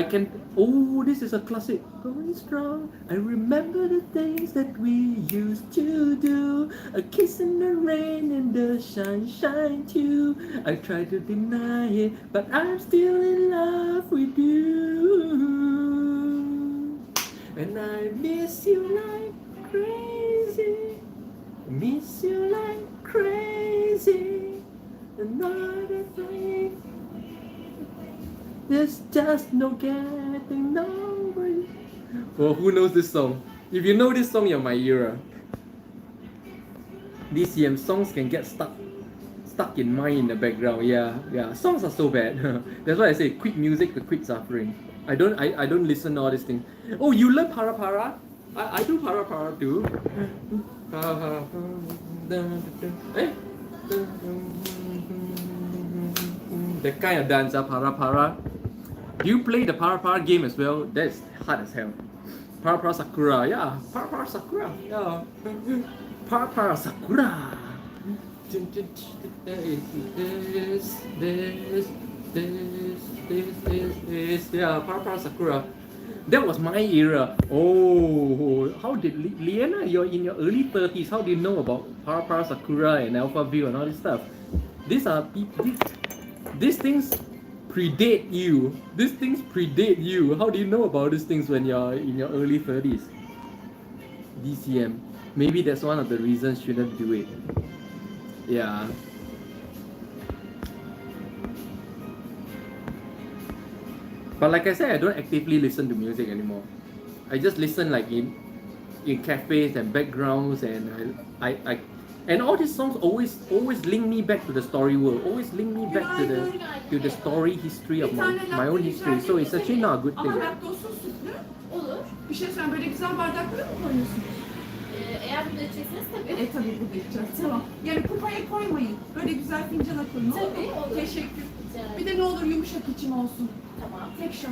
can. Oh, this is a classic. Going strong. I remember the things that we used to do. A kiss in the rain and the sunshine too. I try to deny it, but I'm still in love with you. And I miss you like crazy. Miss you like crazy. Another thing. There's just no getting over you. Well, who knows this song? If you know this song, you're my era. DCM songs can get stuck in mind in the background. Yeah. Songs are so bad. That's why I say quit music to quit suffering. I don't listen to all these things. Oh, you love Para Para? I do Para Para too. That kind of dance, Para Para. Do you play the Para Para game as well? That's hard as hell. Para Para Sakura, yeah. Para Para Sakura, yeah. Para Para Sakura. This, yeah. Para Para Sakura. That was my era. Oh, how did Liana? You're in your early 30s. How do you know about Para Para Sakura and Alphaville and all this stuff? These are people. These things predate you. These things predate you. How do you know about these things when you're in your early 30s? DCM. Maybe that's one of the reasons you shouldn't do it. Yeah. But like I said, I don't actively listen to music anymore. I just listen like in cafes and backgrounds, and I and all these songs always link me back to the story world. Always link me back to the story history of my own history. So it's actually not a good thing. Ama laktozsuz sütlü olur. Bir şey söyleyeyim, böyle güzel bardaklara mı koyuyorsunuz? Eğer burada içecekseniz tabii. Tabii burada içeceğiz. Tamam. Yani kupaya koymayın. Böyle güzel fincana koyun. Tabii, olur. Teşekkür. Bir de ne olur yumuşak içim olsun. Tamam. Tek shot.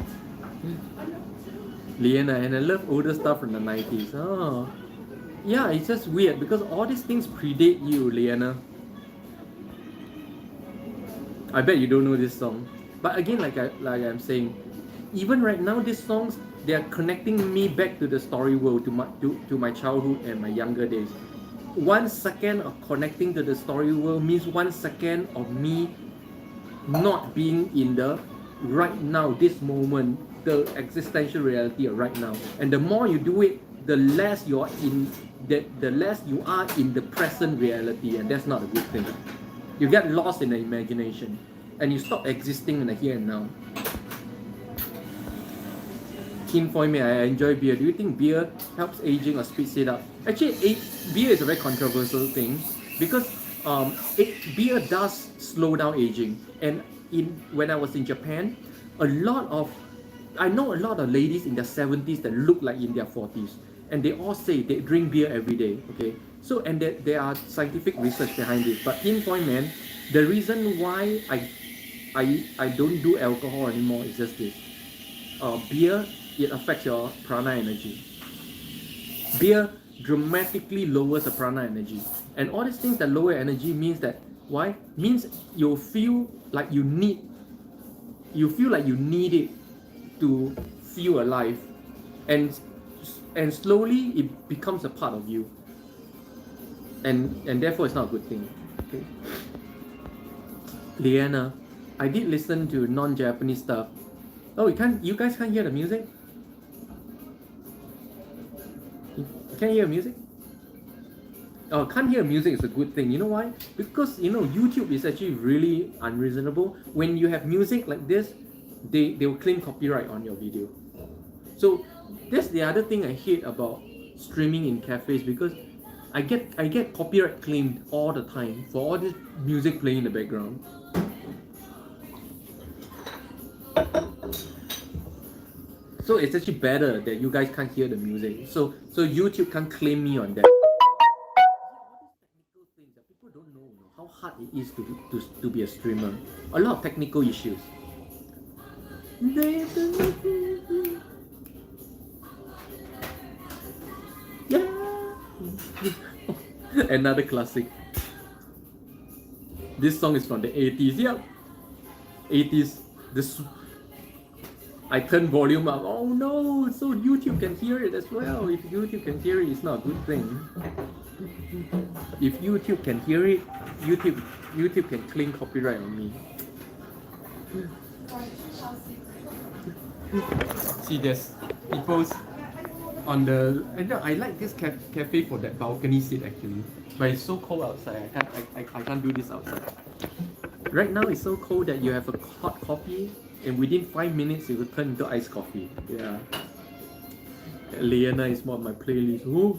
Liana, and I love older stuff from the 90s. Oh. Yeah, it's just weird because all these things predate you, Liana. I bet you don't know this song. But again, like I'm saying, even right now, these songs, they are connecting me back to the story world, to my childhood and my younger days. 1 second of connecting to the story world means 1 second of me not being in the right now, this moment, the existential reality of right now. And the more you do it, the less you are in the present reality, and that's not a good thing. You get lost in the imagination, and you stop existing in the here and now. Tinfoil Man, I enjoy beer. Do you think beer helps aging or speeds it up? Actually, beer is a very controversial thing because beer does slow down aging. And when I was in Japan, I know a lot of ladies in their 70s that look like in their 40s, and they all say they drink beer every day. Okay, so and there are scientific research behind it. But Tinfoil Man, the reason why I don't do alcohol anymore is just this. Beer, it affects your prana energy. Beer dramatically lowers the prana energy. And all these things that lower energy means that, why? Means you feel like you need it to feel alive. And slowly it becomes a part of you. And therefore it's not a good thing. Okay. Liana, I did listen to non-Japanese stuff. Oh, you guys can't hear the music? You can't hear music? Oh, can't hear music is a good thing. You know why? Because YouTube is actually really unreasonable. When you have music like this, they will claim copyright on your video. So that's the other thing I hate about streaming in cafes, because I get copyright claimed all the time for all this music playing in the background. So it's actually better that you guys can't hear the music. So YouTube can't claim me on that. Technical things that people don't know how hard it is to be a streamer. A lot of technical issues. Yeah. Another classic. This song is from the 80s. Yep. 80s. I turn volume up. Oh no! So YouTube can hear it as well. If YouTube can hear it, it's not a good thing. If YouTube can hear it, YouTube can claim copyright on me. See, there's people on the. I like this cafe for that balcony seat actually, but it's so cold outside. I can't do this outside. Right now it's so cold that you have a hot coffee, and within 5 minutes it will turn into iced coffee. Yeah. Liana is more on my playlist. Ooh.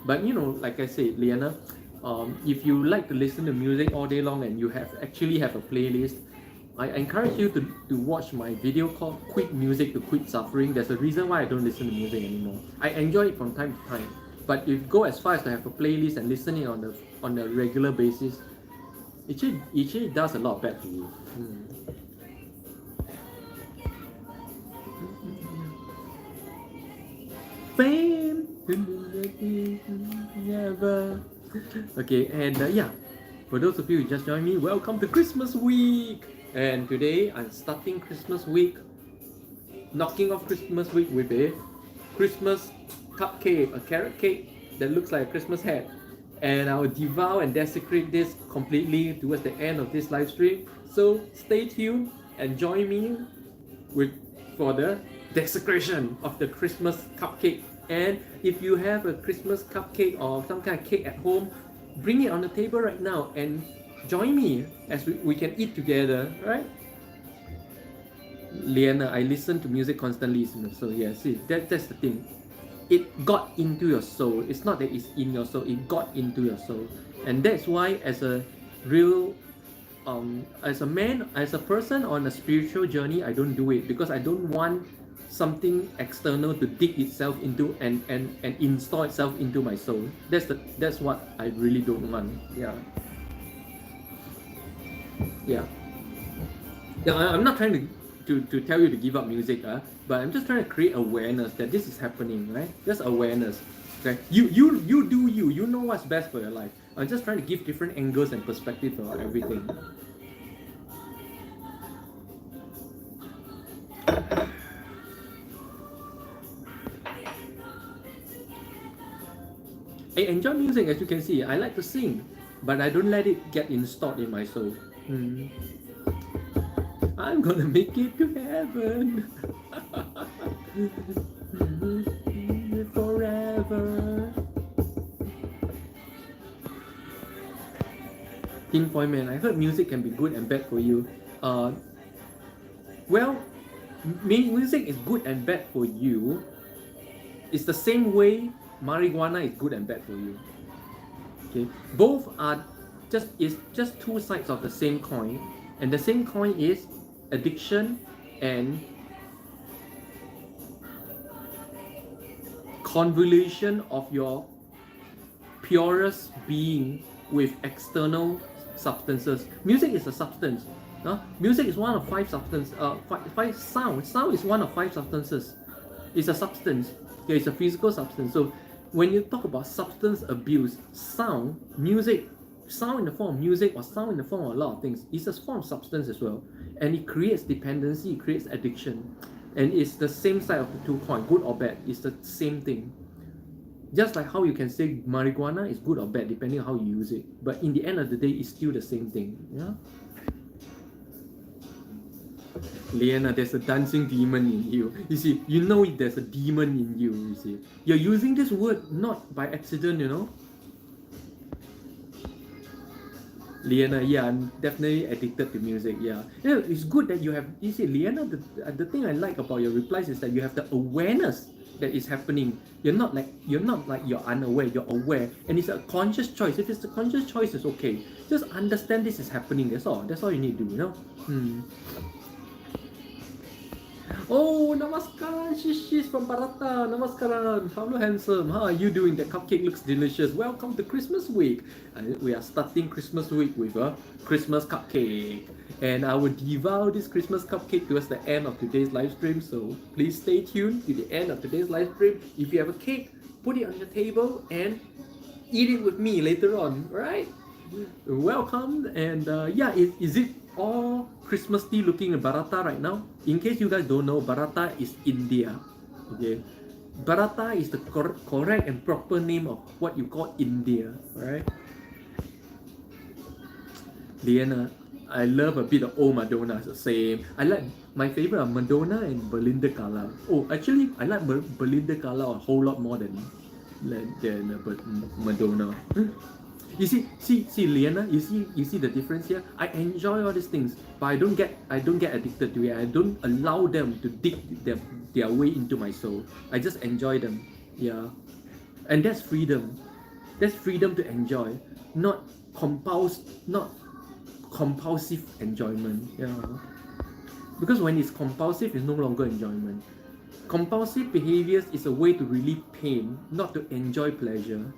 But like I said, Liana, if you like to listen to music all day long and you actually have a playlist, I encourage you to watch my video called Quit Music to Quit Suffering. There's a reason why I don't listen to music anymore. I enjoy it from time to time. But if you go as far as to have a playlist and listening on a regular basis, it actually does a lot bad to you. Fame. Never. Okay, and yeah, for those of you who just joined me, welcome to Christmas week. And today I'm starting Christmas week, knocking off Christmas week with a Christmas cupcake, a carrot cake that looks like a Christmas hat. And I will devour and desecrate this completely towards the end of this live stream. So stay tuned and join me for the desecration of the Christmas cupcake. And if you have a Christmas cupcake or some kind of cake at home, bring it on the table right now and join me as we can eat together, right? Liana, I listen to music constantly, so yeah, see, that's the thing. It got into your soul. It's not that it's in your soul, it got into your soul. And that's why as a real, as a man, as a person on a spiritual journey, I don't do it because I don't want something external to dig itself into and install itself into my soul. That's what I really don't want. Yeah. I'm not trying to tell you to give up music, but I'm just trying to create awareness that this is happening, right? Just awareness. Okay, you do you know what's best for your life. I'm just trying to give different angles and perspectives about everything. I enjoy music, as you can see. I like to sing, but I don't let it get installed in my soul. I'm gonna make it to heaven forever. Tinfoil Man, I heard music can be good and bad for you. Well, Music is good and bad for you. It's the same way marijuana is good and bad for you. Okay, both are just two sides of the same coin, and the same coin is addiction and convolution of your purest being with external substances. Music is a substance. Music is one of five substances. Five sound. Sound is one of five substances. It's a substance. Okay, it's a physical substance. So when you talk about substance abuse, sound, music, sound in the form of music or sound in the form of a lot of things, is a form of substance as well. And it creates dependency, it creates addiction. And it's the same side of the two coins, good or bad, it's the same thing. Just like how you can say marijuana is good or bad depending on how you use it. But in the end of the day, it's still the same thing. Yeah? Liana, there's a dancing demon in you. You see, you know there's a demon in you, you see. You're using this word not by accident, you know. Liana, yeah, I'm definitely addicted to music, yeah. It's good that you have, you see, Liana, the thing I like about your replies is that you have the awareness that is happening. You're not like you're unaware, you're aware. And it's a conscious choice. If it's a conscious choice, it's okay. Just understand this is happening, that's all. That's all you need to do, you know? Oh, namaskaran, she's from Barata. Namaskaran. Hello, handsome. How are you doing? The cupcake looks delicious. Welcome to Christmas week. We are starting Christmas week with a Christmas cupcake. And I will devour this Christmas cupcake towards the end of today's live stream. So please stay tuned to the end of today's live stream. If you have a cake, put it on your table and eat it with me later on. Right? Welcome. And yeah, is it all Christmassy looking in Barata right now? In case you guys don't know, Barata is India. Okay, Barata is the correct and proper name of what you call India. Right? Liana, I love a bit of old Madonna. It's the same. I like, my favorite are Madonna and Belinda Carlisle. Oh, actually, I like Belinda Carlisle a whole lot more than Madonna. You see, Liana, you see the difference here. I enjoy all these things, but I don't get addicted to it. I don't allow them to dig their way into my soul. I just enjoy them. Yeah, and that's freedom. That's freedom to enjoy, not compulsive enjoyment. Yeah, because when it's compulsive, it's no longer enjoyment. Compulsive behaviors is a way to relieve pain, not to enjoy pleasure.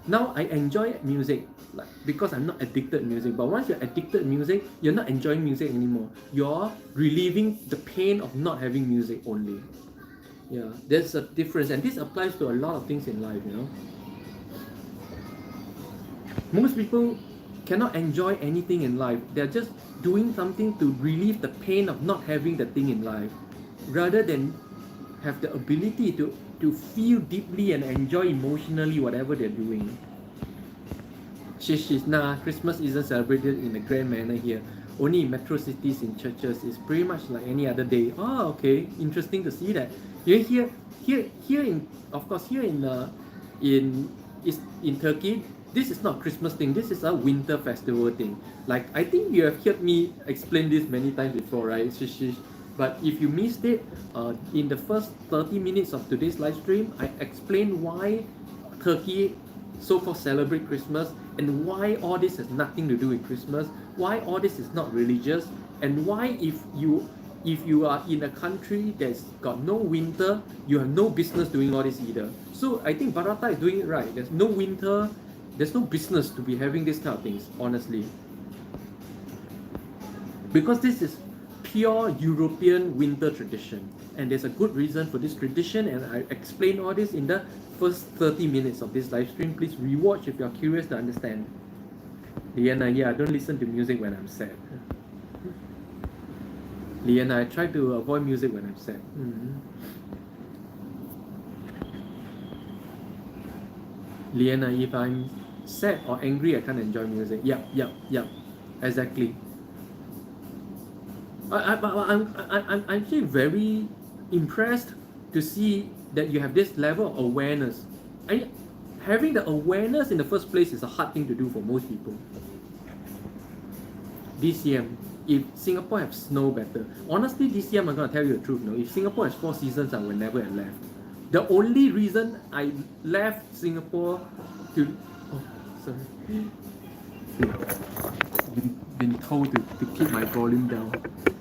Now I enjoy music, like, because I'm not addicted to music. But once you're addicted to music, you're not enjoying music anymore. You're relieving the pain of not having music only. Yeah, there's a difference, and this applies to a lot of things in life, you know. Most people cannot enjoy anything in life. They're just doing something to relieve the pain of not having the thing in life, rather than have the ability to feel deeply and enjoy emotionally whatever they're doing. Nah, Christmas isn't celebrated in a grand manner here. Only in metro cities, in churches. It's pretty much like any other day. Oh, okay, interesting to see that. Here in, of course, here in Turkey, this is not a Christmas thing. This is a winter festival thing. Like, I think you have heard me explain this many times before, right? But if you missed it, in the first 30 minutes of today's live stream, I explained why Turkey so-called celebrate Christmas, and why all this has nothing to do with Christmas, why all this is not religious, and why if you are in a country that's got no winter, you have no business doing all this either. So I think Barata is doing it right. There's no winter, there's no business to be having these kind of things, honestly. Because this is pure European winter tradition, and there's a good reason for this tradition, and I explain all this in the first 30 minutes of this live stream. Please rewatch if you're curious to understand. Liana, yeah, I don't listen to music when I'm sad. Liana, I try to avoid music when I'm sad. Liana, if I'm sad or angry, I can't enjoy music. Yep, exactly. I'm actually very impressed to see that you have this level of awareness. Having the awareness in the first place is a hard thing to do for most people. DCM, if Singapore have snow better, honestly, DCM, I'm gonna tell you the truth. No, if Singapore has 4 seasons, I would never have left. The only reason I left Singapore to, oh, sorry, been told to keep my volume down.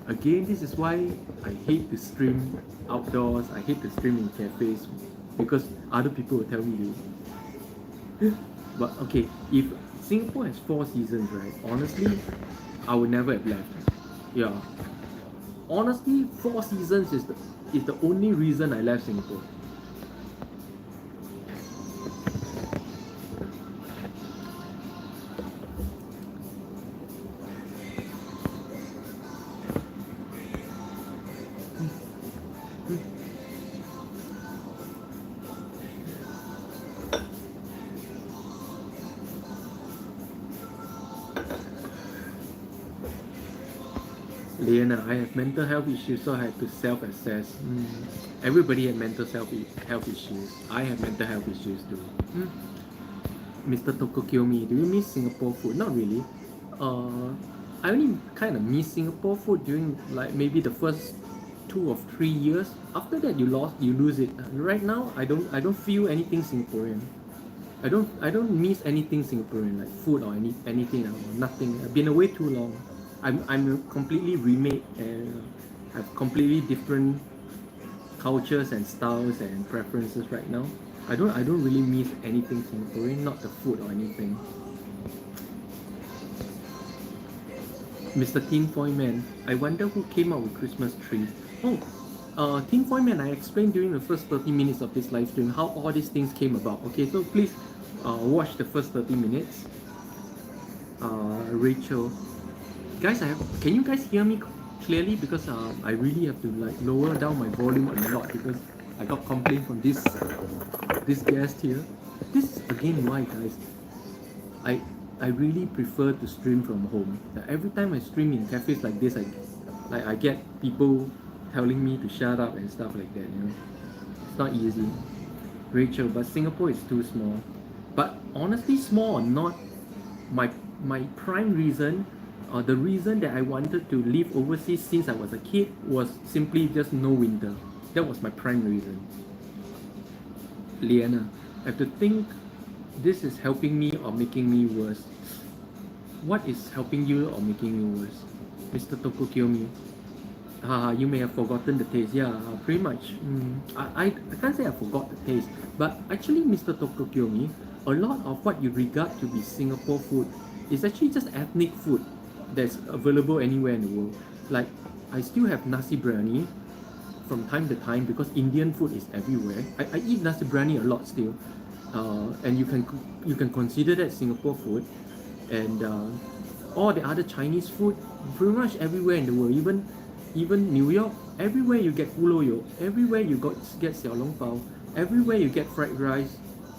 Again, this is why I hate to stream outdoors. I hate to stream in cafes because other people will tell me to. But okay, if Singapore has 4 seasons, right? Honestly, I would never have left. Yeah. Honestly, 4 seasons is the only reason I left Singapore. Liana, I have mental health issues, so I had to self-assess. Everybody had mental health issues. I have mental health issues too. Mr. Tokokyomi, do you miss Singapore food? Not really. I only kind of miss Singapore food during like maybe the first 2 or 3 years. After that, you lose it. Right now, I don't feel anything Singaporean. I don't miss anything Singaporean like food or anything or nothing. I've been away too long. I'm completely remade and have completely different cultures and styles and preferences right now. I don't really miss anything Singaporean, not the food or anything. Mr. Tinfoil Man, I wonder who came up with Christmas trees. Tinfoil Man, I explained during the first 30 minutes of this live stream how all these things came about. Okay, so please watch the first 30 minutes. Rachel, guys, can you guys hear me clearly? Because I really have to like lower down my volume a lot because I got complaint from this guest here. This is again why, guys, I really prefer to stream from home. Every time I stream in cafes like this, I get people telling me to shut up and stuff like that. You know, it's not easy. Rachel, but Singapore is too small. But honestly, small or not, my prime reason, or the reason that I wanted to live overseas since I was a kid was simply just no winter. That was my prime reason. Liana, I have to think this is helping me or making me worse. What is helping you or making you worse? Mr. Tokokyomi, you may have forgotten the taste. Yeah, pretty much. I can't say I forgot the taste, but actually, Mr. Tokokyomi, a lot of what you regard to be Singapore food is actually just ethnic food that's available anywhere in the world. Like, I still have nasi biryani from time to time because Indian food is everywhere. I eat nasi biryani a lot still, and you can consider that Singapore food, and all the other Chinese food pretty much everywhere in the world, even New York, everywhere you get guloyo, everywhere you get xiao long bao, everywhere you get fried rice.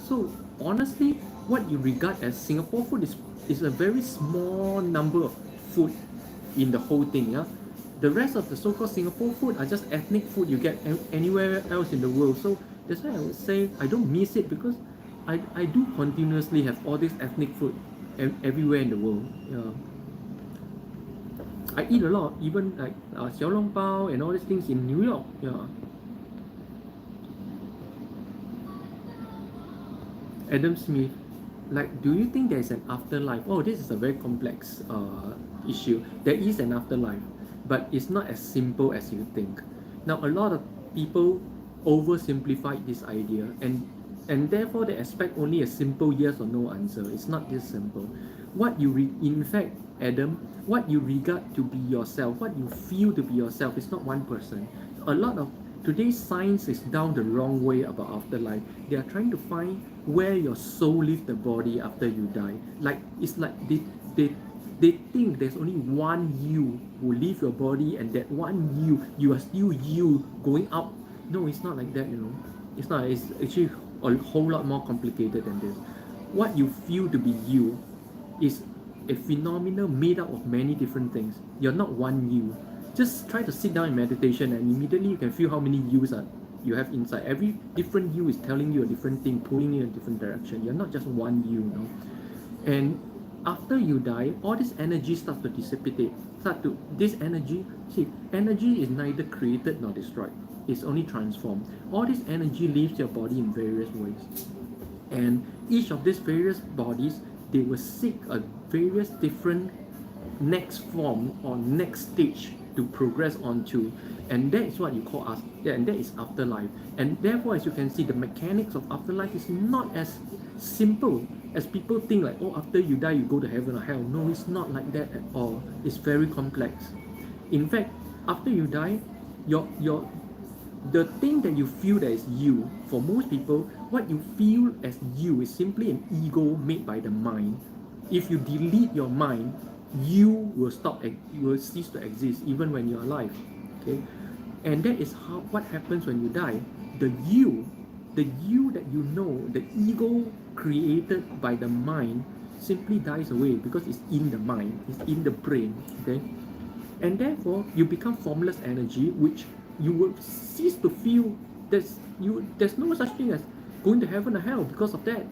So honestly, what you regard as Singapore food is a very small number of food in the whole thing. Yeah, the rest of the so-called Singapore food are just ethnic food you get anywhere else in the world. So that's why I would say I don't miss it because I do continuously have all this ethnic food everywhere in the world. Yeah. I eat a lot, even like xiao long bao and all these things in New York. Yeah. Adam Smith, like, do you think there is an afterlife? Oh, this is a very complex issue. There is an afterlife, but it's not as simple as you think. Now, a lot of people oversimplify this idea, and therefore they expect only a simple yes or no answer. It's not this simple. In fact, Adam, what you regard to be yourself, what you feel to be yourself, is not one person. A lot of today's science is down the wrong way about afterlife. They are trying to find where your soul leaves the body after you die. Like, it's like they think there's only one you who leave your body, and that one you are still you going out. No, it's not like that, you know. It's not. It's actually a whole lot more complicated than this. What you feel to be you is a phenomenon made up of many different things. You're not one you. Just try to sit down in meditation, and immediately you can feel how many yous you have inside. Every different you is telling you a different thing, pulling you in a different direction. You're not just one you, you know. And after you die, all this energy starts to dissipate. This energy, see, energy is neither created nor destroyed. It's only transformed. All this energy leaves your body in various ways. And each of these various bodies, they will seek a various different next form or next stage to progress onto, and that is what you call us, and that is afterlife. And therefore, as you can see, the mechanics of afterlife is not as simple as people think, like, oh, after you die you go to heaven or hell. No, it's not like that at all. It's very complex. In fact, after you die, your the thing that you feel that is you, for most people, what you feel as you is simply an ego made by the mind. If you delete your mind, you will cease to exist even when you're alive. Okay, and that is what happens when you die. The you that you know, the ego created by the mind, simply dies away because it's in the mind, it's in the brain. Okay, and therefore you become formless energy, which you will cease to feel. There's no such thing as going to heaven or hell because of that.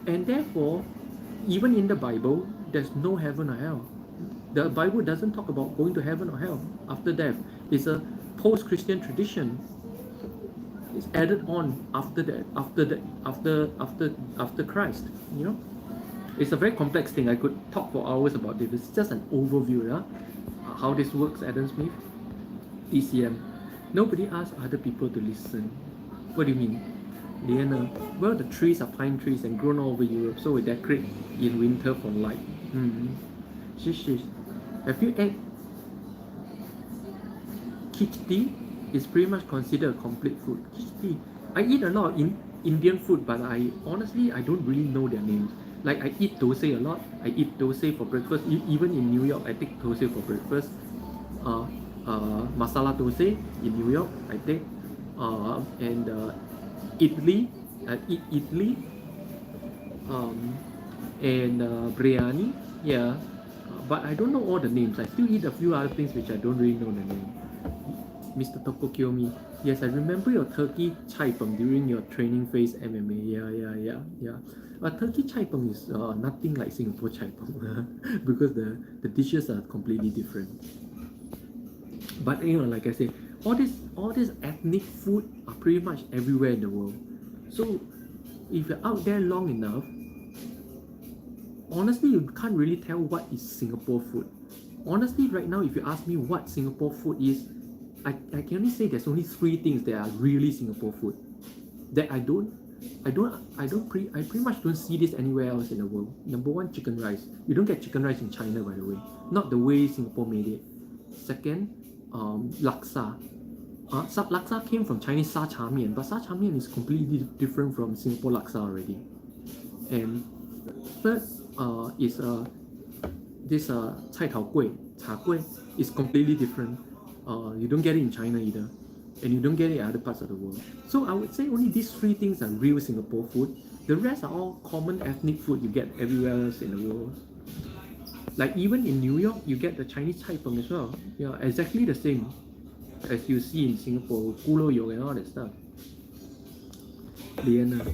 And therefore, even in the Bible, there's no heaven or hell. The Bible doesn't talk about going to heaven or hell after death. It's a post-Christian tradition. It's added on after Christ. You know, it's a very complex thing. I could talk for hours about this. It's just an overview, how this works. Adam Smith, ECM. Nobody asks other people to listen. What do you mean? Liana, well, the trees are pine trees and grown all over Europe, so we decorate in winter for light. Shish. Have you ate khichdi? It's pretty much considered a complete food. Khichdi. I eat a lot of Indian food, but I honestly don't really know their names. Like, I eat dosa a lot. I eat dosa for breakfast. Even in New York, I take dosa for breakfast. Masala dosa in New York, I take. And idli, I eat idli. And biryani, yeah. But I don't know all the names. I still eat a few other things which I don't really know the name. Mr. Tokokyomi, yes, I remember your turkey chai peng during your training phase MMA. Yeah. Turkey chai peng is nothing like Singapore chai peng because the dishes are completely different. But like I said, all this ethnic food are pretty much everywhere in the world. So if you're out there long enough, honestly, you can't really tell what is Singapore food. Honestly, right now, if you ask me what Singapore food is, I can only say there's only 3 things that are really Singapore food. That I pretty much don't see this anywhere else in the world. Number 1, chicken rice. You don't get chicken rice in China, by the way. Not the way Singapore made it. Second, laksa. Laksa came from Chinese sa cha mian, but sa cha mian is completely different from Singapore laksa already. And third is this cai tao gui, cha gui, is completely different. You don't get it in China either, and you don't get it in other parts of the world. So I would say only these 3 things are real Singapore food. The rest are all common ethnic food you get everywhere else in the world. Like even in New York, you get the Chinese cai peng as well. Yeah, exactly the same as you see in Singapore, gulo yo and all that stuff. Liana,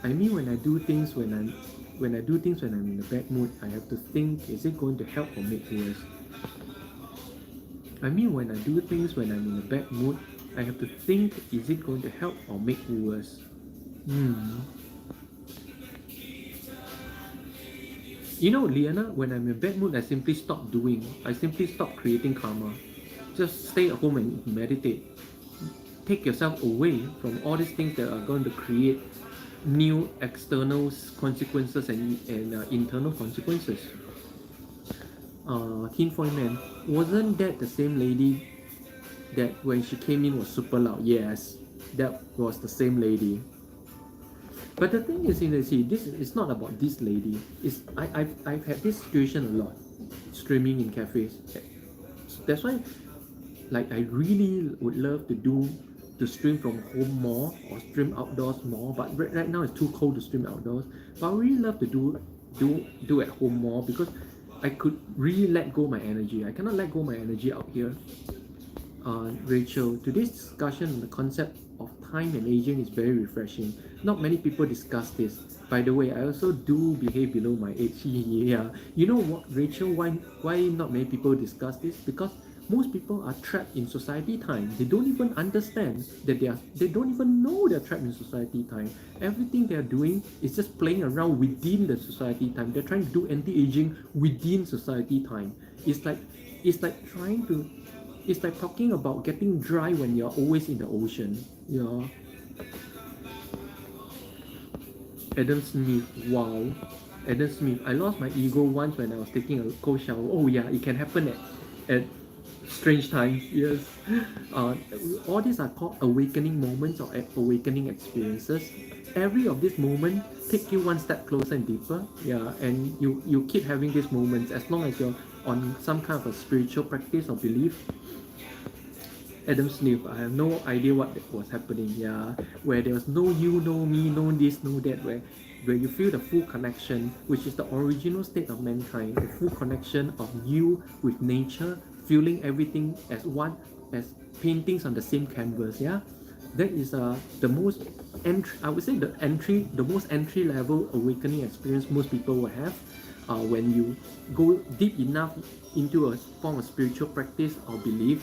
I mean when I do things when I'm in a bad mood, I have to think, is it going to help or make worse? I mean when I do things when I'm in a bad mood, I have to think, is it going to help or make worse? You know, Liana, when I'm in a bad mood, I simply stop doing. I simply stop creating karma. Just stay at home and meditate. Take yourself away from all these things that are going to create new external consequences and internal consequences. Tinfoil Man, wasn't that the same lady that when she came in was super loud? Yes, that was the same lady. But the thing is, this is not about this lady. I've had this situation a lot, streaming in cafes. That's why, like, I really would love to stream from home more or stream outdoors more. But right now it's too cold to stream outdoors. But I really love to do at home more because I could really let go my energy. I cannot let go my energy out here. Rachel, today's discussion on the concept of time and aging is very refreshing. Not many people discuss this. By the way, I also do behave below my age. Yeah. You know what, Rachel, why not many people discuss this? Because most people are trapped in society time. They don't even understand that they don't even know they're trapped in society time. Everything they're doing is just playing around within the society time. They're trying to do anti-aging within society time. It's like it's like talking about getting dry when you're always in the ocean. Yeah. Adam Smith, wow. Adam Smith, I lost my ego once when I was taking a cold shower. Oh yeah, it can happen at strange times. Yes. All these are called awakening moments or awakening experiences. Every of these moments take you one step closer and deeper. Yeah, and you keep having these moments as long as you're on some kind of a spiritual practice or belief. Adam Smith, I have no idea what was happening. Yeah, where there was no you, no me, no this, no that. Where you feel the full connection, which is the original state of mankind, the full connection of you with nature, feeling everything as one, as paintings on the same canvas. Yeah, that is the most I would say the most entry level awakening experience most people will have. When you go deep enough into a form of spiritual practice or belief,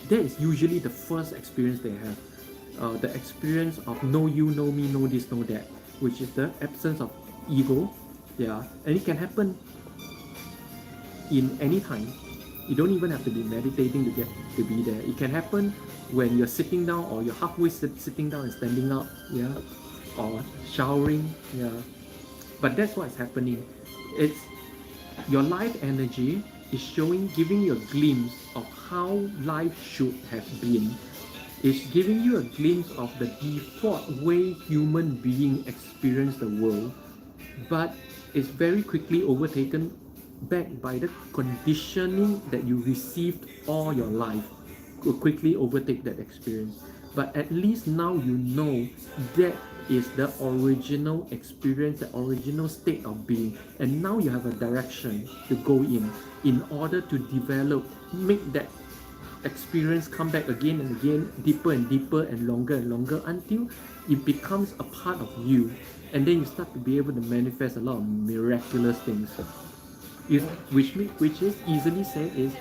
that is usually the first experience they have. The experience of no you, no me, no this, no that, which is the absence of ego. Yeah, and it can happen in any time. You don't even have to be meditating to be there. It can happen when you're sitting down or you're halfway sitting down and standing up. Yeah, or showering. Yeah, but that's what's happening. It's your life energy is giving you a glimpse of how life should have been. It's giving you a glimpse of the default way human beings experience the world, but it's very quickly overtaken back by the conditioning that you received all your life. Will quickly overtake that experience. But at least now you know that is the original experience, the original state of being, and now you have a direction to go in order to develop, make that experience come back again and again, deeper and deeper and longer until it becomes a part of you, and then you start to be able to manifest a lot of miraculous things. Which is easily said is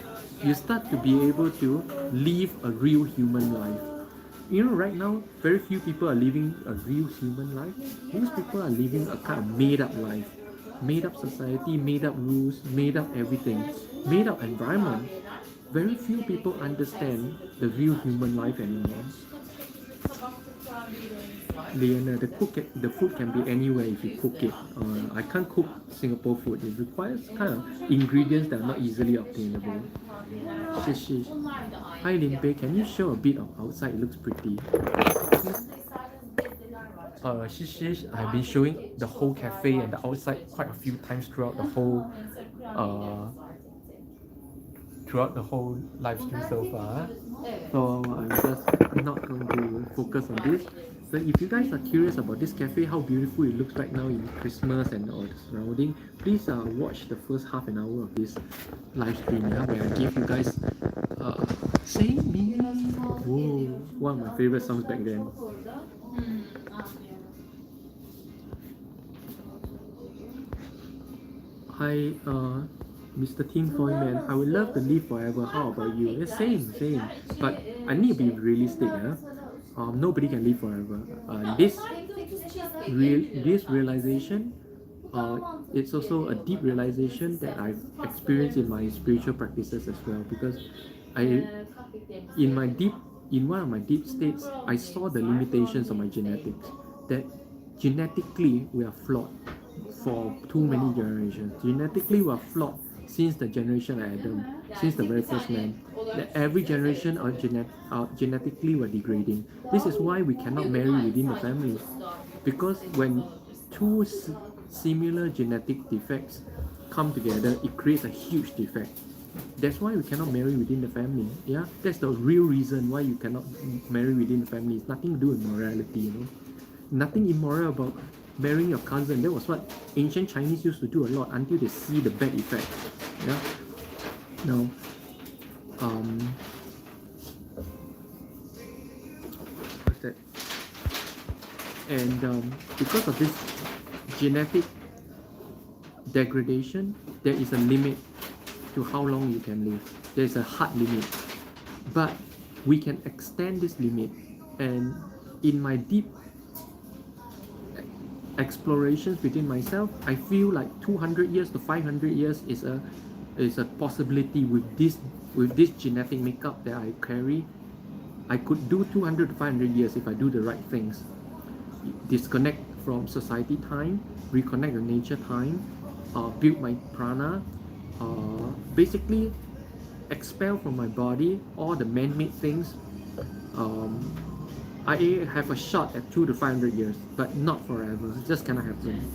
you start to be able to live a real human life. You know, right now, very few people are living a real human life. Most people are living a kind of made up life. Made up society, made up rules, made up everything, made up environment. Very few people understand the real human life anymore. Leona, the food can be anywhere if you cook it. I can't cook Singapore food. It requires kind of ingredients that are not easily obtainable. Shish. Hi Limpeh, can you show a bit of outside? It looks pretty. Shish, I've been showing the whole cafe and the outside quite a few times throughout the whole live stream so far. So I'm just not going to focus on this. So if you guys are curious about this cafe, how beautiful it looks right now in Christmas and all the surrounding, please watch the first half an hour of this live stream, where I give you guys Save Me. Whoa, one of my favorite songs back then. Hi, Mr. Tin Foil Man, I would love to live forever. How about you? Yeah, same. But I need to be realistic. Nobody can live forever. This realization, it's also a deep realization that I've experienced in my spiritual practices as well. Because in one of my deep states, I saw the limitations of my genetics. That genetically we are flawed for too many generations. Genetically we are flawed since the generation of Adam, since the very first man. That every generation genetically we're degrading. This is why we cannot marry within the family, because when two similar genetic defects come together, it creates a huge defect. That's why we cannot marry within the family. Yeah, that's the real reason why you cannot marry within the family. It's nothing to do with morality, Nothing immoral about marrying your cousin. That was what ancient Chinese used to do a lot until they see the bad effect. Yeah. Now, what's that? And because of this genetic degradation, there is a limit to how long you can live. There is a hard limit. But we can extend this limit. And in my deep explorations within myself, I feel like 200 years to 500 years is a possibility with this genetic makeup that I carry. I could do 200 to 500 years if I do the right things. Disconnect from society time, reconnect with nature time, build my prana, basically expel from my body all the man-made things. I have a shot at 200 to 500 years, but not forever. It just cannot happen.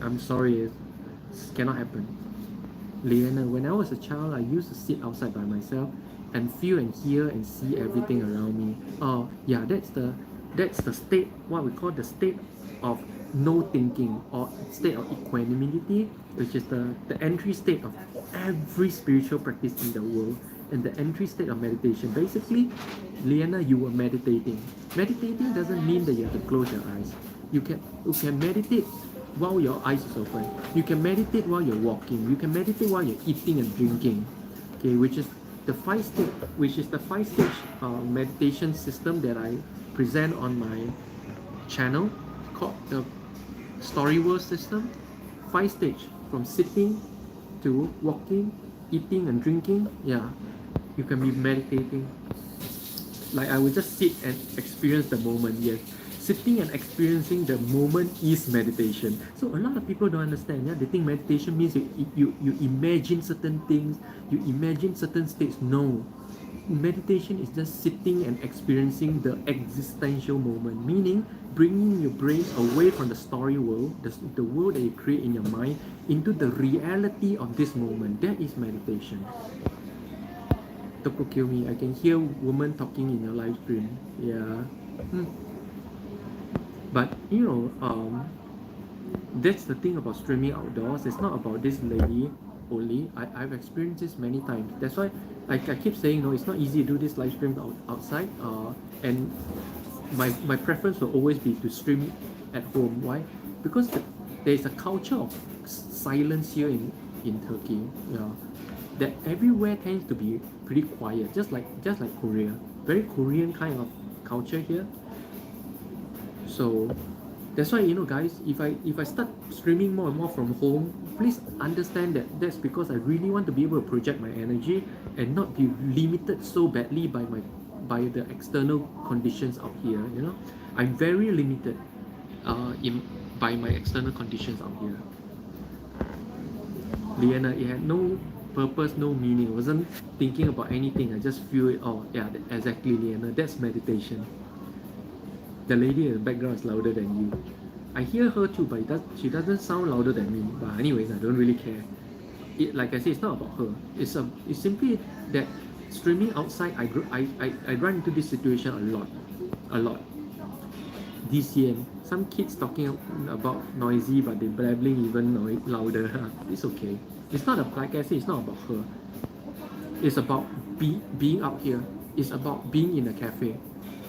I'm sorry, it cannot happen. Liana, when I was a child, I used to sit outside by myself and feel and hear and see everything around me. Oh, yeah, that's the state, what we call the state of no thinking, or state of equanimity, which is the entry state of every spiritual practice in the world, and the entry state of meditation. Basically, Liana, you were meditating. Meditating doesn't mean that you have to close your eyes. You can meditate while your eyes is open. You can meditate while you're walking. You can meditate while you're eating and drinking. Okay, which is the five stage meditation system that I present on my channel called the Story World system. 5 stage, from sitting to walking, eating and drinking. Yeah, you can be meditating. Like I will just sit and experience the moment. Yes, sitting and experiencing the moment is meditation. So a lot of people don't understand. Yeah, they think meditation means you imagine certain things, you imagine certain states. No, meditation is just sitting and experiencing the existential moment, meaning bringing your brain away from the story world, the world that you create in your mind, into the reality of this moment. That is meditation. Toko kill me. I can hear women talking in your live stream. Yeah. But you know, that's the thing about streaming outdoors. It's not about this lady only. I've experienced this many times. That's why I keep saying, no, it's not easy to do this live stream outside. And my preference will always be to stream at home. Why? Because there's a culture of silence here in Turkey. Yeah, that everywhere tends to be pretty quiet, just like Korea. Very Korean kind of culture here. So that's why, you know, guys, if I start streaming more and more from home, please understand that that's because I really want to be able to project my energy and not be limited so badly by the external conditions out here. You know, I'm very limited by my external conditions out here. Liana, it had no purpose, no meaning. I wasn't thinking about anything. I just feel it. Oh yeah, exactly, Liana. That's meditation. The lady in the background is louder than you. I hear her too, but she doesn't sound louder than me. But anyways, I don't really care. Like I said, it's not about her. It's simply that streaming outside, I run into this situation a lot. DCM, some kids talking about noisy, but they're blabbling even louder. It's okay. It's not like I said, it's not about her. It's about being out here. It's about being in a cafe.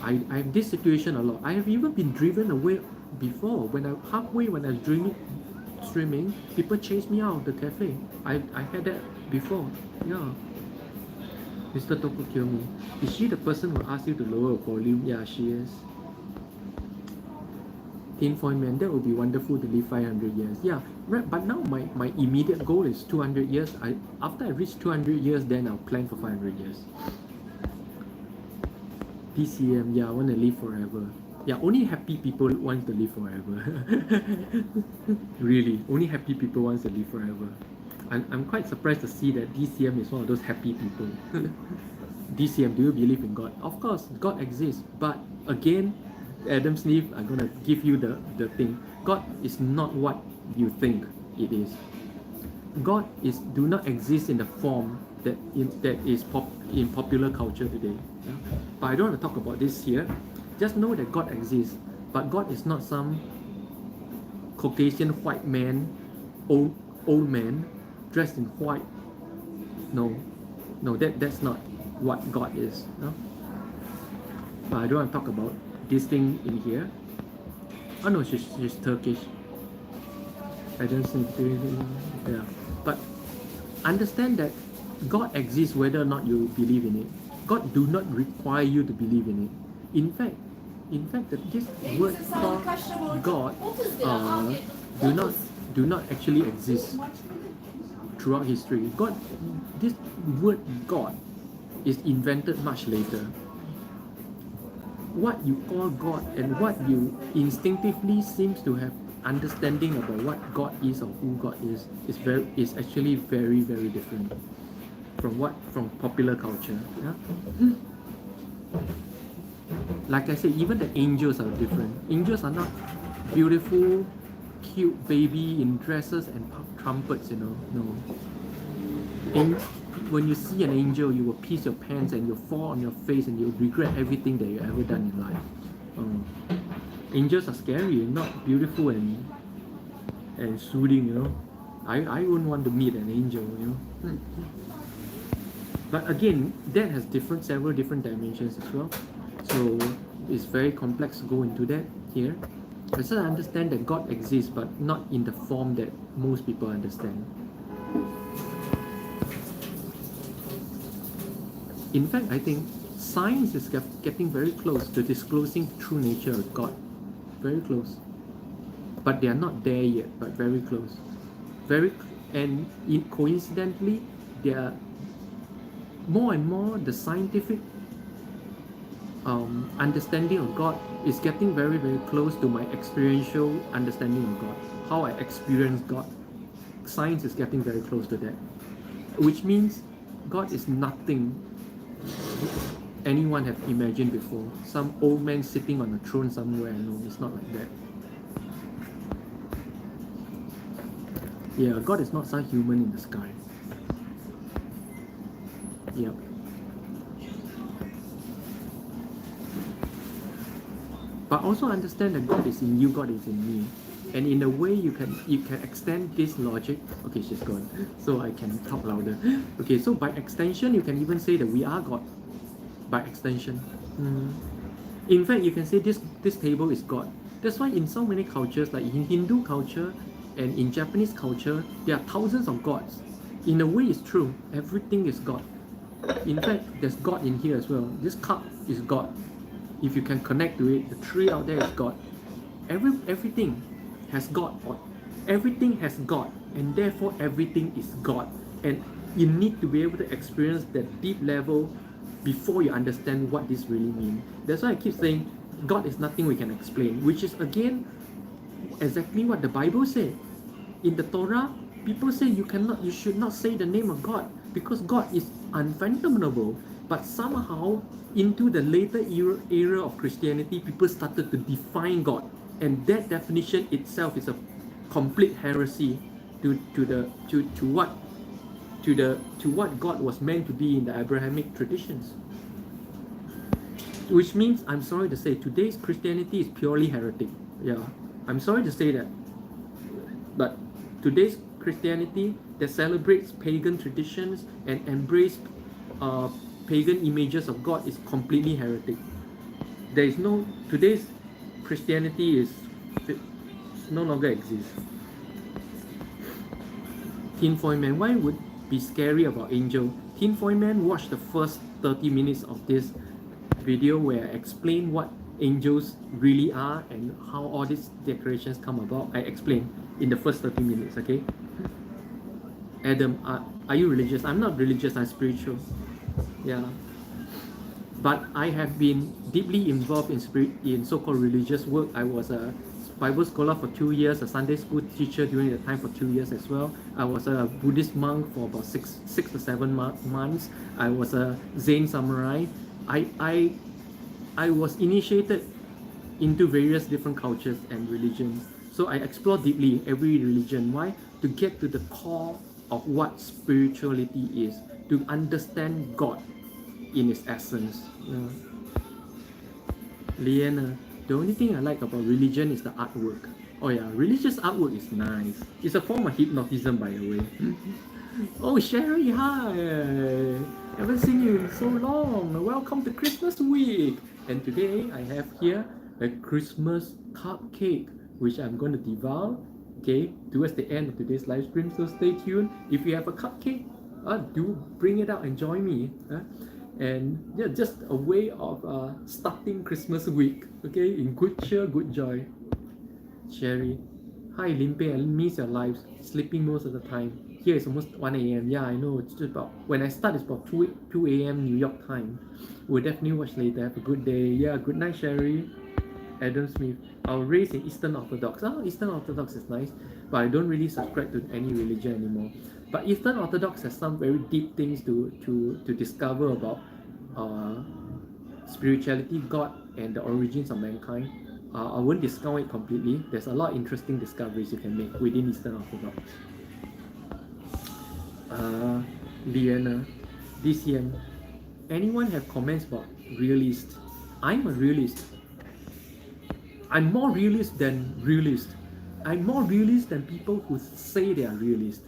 I have this situation a lot. I have even been driven away before. When I was streaming, people chased me out of the cafe. I had that before. Yeah. Mr. Toko kill me. Is she the person who asked you to lower the volume? Yeah, she is. Tinfoil Man, that would be wonderful to live 500 years. Yeah, right. But now my immediate goal is 200 years. After I reach 200 years, then I'll plan for 500 years. DCM, yeah, I want to live forever. Yeah, only happy people want to live forever. Really, only happy people want to live forever. I'm quite surprised to see that DCM is one of those happy people. DCM, do you believe in God? Of course, God exists. But again, Adam Smith, I'm going to give you the thing. God is not what you think it is. God do not exist in the form that is in popular culture today. Yeah? But I don't want to talk about this here. Just know that God exists. But God is not some Caucasian white man, old man, dressed in white. No, that's not what God is. No? But I don't want to talk about this thing in here. Oh no, she's Turkish. I don't think yeah. But understand that God exists whether or not you believe in it. God do not require you to believe in it. In fact that this word Elinize sağlık kaç lira borcu? God 30 lira. Afiyet do not olsun. do not actually exist throughout history. God, this word God is invented much later. What you call God and what you instinctively seems to have understanding about what God is or who God is actually very very different from popular culture. Yeah? Like I said, even the angels are different. Angels are not beautiful, cute baby in dresses and trumpets, you know. No. And when you see an angel, you will piss your pants and you'll fall on your face and you'll regret everything that you ever done in life. Angels are scary, not beautiful and soothing, you know. I wouldn't want to meet an angel, you know. But again, that has several different dimensions as well. So it's very complex to go into that here. I just understand that God exists, but not in the form that most people understand. In fact, I think science is getting very close to disclosing the true nature of God. Very close. But they are not there yet, but very close. Coincidentally, they are more and more the scientific understanding of God is getting very very close to my experiential understanding of God. How I experience God. Science is getting very close to that. Which means God is nothing anyone have imagined before. Some old man sitting on a throne somewhere. No, it's not like that. Yeah, God is not some human in the sky. Yep. But also understand that God is in you, God is in me. And in a way you can extend this logic. Okay, she's gone. So I can talk louder. Okay, so by extension you can even say that we are God. By extension. In fact, you can say this table is God. That's why in so many cultures, like in Hindu culture and in Japanese culture, there are thousands of gods. In a way it's true. Everything is God. In fact, there's God in here as well. This cup is God. If you can connect to it, the tree out there is God. Everything has God. Everything has God, and therefore everything is God. And you need to be able to experience that deep level before you understand what this really means. That's why I keep saying God is nothing we can explain, which is again exactly what the Bible said. In the Torah, people say you should not say the name of God because God is unfathomable. But somehow, into the later era of Christianity, people started to define God, and that definition itself is a complete heresy to what God was meant to be in the Abrahamic traditions. Which means, I'm sorry to say, today's Christianity is purely heretic. Yeah, I'm sorry to say that. But today's Christianity that celebrates pagan traditions and embrace pagan images of God is completely heretic. There is no, today's Christianity no longer exists. Tinfoil Man, why would be scary about angel? Tinfoil Man, watch the first 30 minutes of this video where I explain what angels really are and how all these decorations come about. I explain in the first 30 minutes, okay? Adam, are you religious? I'm not religious, I'm spiritual. Yeah. But I have been deeply involved in so-called religious work. I was a Bible scholar for 2 years, a Sunday school teacher during the time for 2 years as well. I was a Buddhist monk for about six to 7 months. I was a Zen samurai. I was initiated into various different cultures and religions. So I explore deeply every religion. Why? To get to the core of what spirituality is, to understand God in its essence. Yeah. Liana, the only thing I like about religion is the artwork. Oh yeah, religious artwork is nice. It's a form of hypnotism, by the way. Oh, Sherry, hi! Haven't seen you in so long. Welcome to Christmas week. And today I have here a Christmas cupcake, which I'm going to devour okay, towards the end of today's live stream. So stay tuned. If you have a cupcake, do bring it out and join me. And yeah, just a way of starting Christmas week, okay, in good cheer, good joy. Sherry, hi Limpeh, I miss your lives. Sleeping most of the time. Here it's almost 1 a.m. Yeah, I know. It's just about, when I start, it's about 2 a.m. New York time. We'll definitely watch later. Have a good day. Yeah, good night, Sherry. Adam Smith. I was raised in Eastern Orthodox. Eastern Orthodox is nice, but I don't really subscribe to any religion anymore. But Eastern Orthodox has some very deep things to discover about spirituality, God, and the origins of mankind. I won't discount it completely. There's a lot of interesting discoveries you can make within Eastern Orthodox. Liana, DCM. Anyone have comments about realist? I'm a realist. I'm more realist than realist. I'm more realist than people who say they are realist.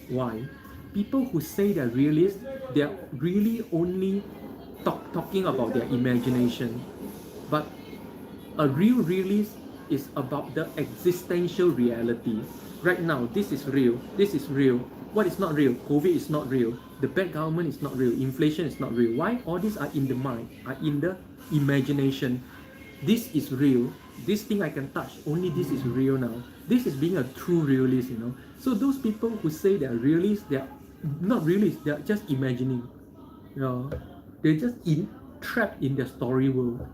Why? People who say they're realist, they're really only talking about their imagination. But a real realist is about the existential reality. Right now, this is real. This is real. What is not real? COVID is not real. The bad government is not real. Inflation is not real. Why? All these are in the mind, are in the imagination. This is real. This thing I can touch. Only this is real now. This is being a true realist, you know. So those people who say they are realists, they are not realists. They are just imagining. They're just trapped in their story world.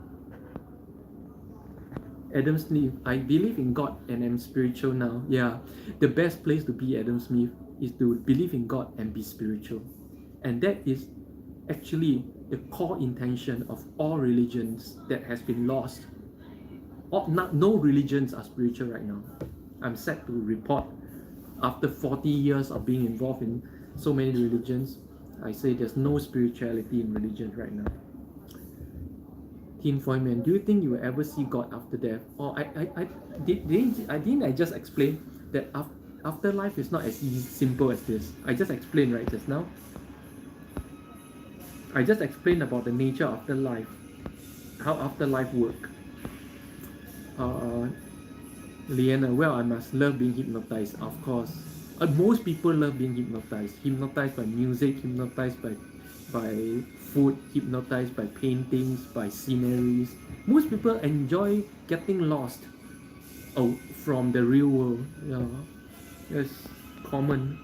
Adam Smith, I believe in God and am spiritual now. Yeah, the best place to be, Adam Smith, is to believe in God and be spiritual. And that is actually the core intention of all religions that has been lost. No religions are spiritual right now. I'm sad to report, after 40 years of being involved in so many religions, I say there's no spirituality in religion right now. Teen Foyman, do you think you will ever see God after death? Or didn't I just explain that afterlife is not as simple as this? I just explained right just now. I just explained about the nature of afterlife, how afterlife work. Liana, well, I must love being hypnotized, of course. Most people love being hypnotized by music, hypnotized by food, hypnotized by paintings, by sceneries. Most people enjoy getting lost from the real world. Yeah, it's common.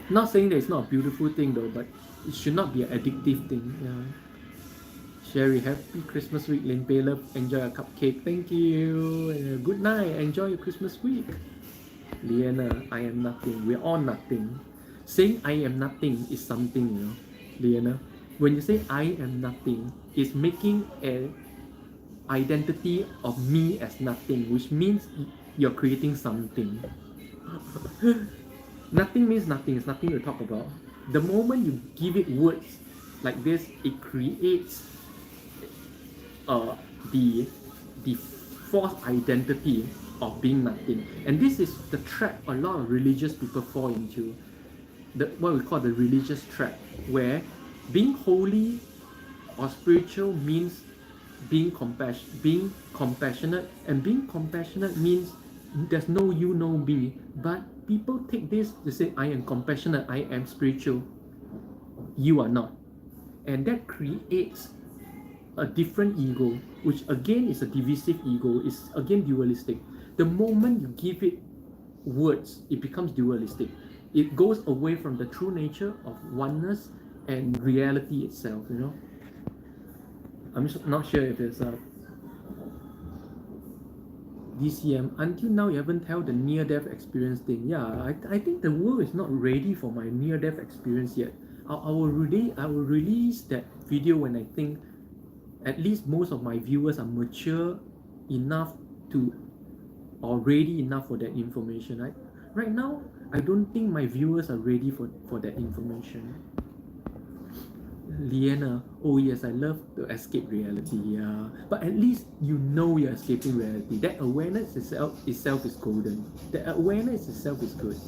Not saying that it's not a beautiful thing though, but it should not be an addictive thing. Yeah. Sherry, happy Christmas week. Limpeh, love, enjoy a cupcake. Thank you. Good night. Enjoy your Christmas week. Liana, I am nothing. We're all nothing. Saying I am nothing is something, you know, Liana. When you say I am nothing, it's making an identity of me as nothing, which means you're creating something. Nothing means nothing. It's nothing to talk about. The moment you give it words like this, it creates the false identity of being nothing. And this is the trap a lot of religious people fall into. What we call the religious trap, where being holy or spiritual means being compassionate, and being compassionate means there's no you, no me. But people take this to say, I am compassionate, I am spiritual. You are not. And that creates a different ego, which again is a divisive ego, is again dualistic. The moment you give it words, it becomes dualistic. It goes away from the true nature of oneness and reality itself, you know. I'm not sure if it's DCM. Until now, you haven't held the near-death experience thing. Yeah, I think the world is not ready for my near-death experience yet. I will release that video when I think at least most of my viewers are mature enough to, or ready enough for that information. Right now, I don't think my viewers are ready for that information. Liana, oh yes, I love to escape reality, yeah. But at least you know you're escaping reality. That awareness itself is golden. That awareness itself is good.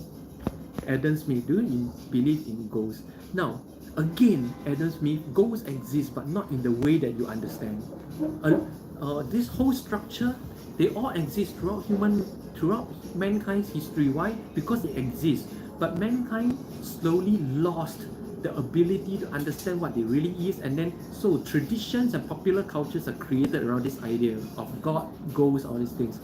Adam Smith, do you believe in ghosts? Now, again, Adam Smith, ghosts exist, but not in the way that you understand. This whole structure They all exist throughout mankind's history. Why? Because they exist. But mankind slowly lost the ability to understand what they really is, and then so traditions and popular cultures are created around this idea of God, ghosts, all these things.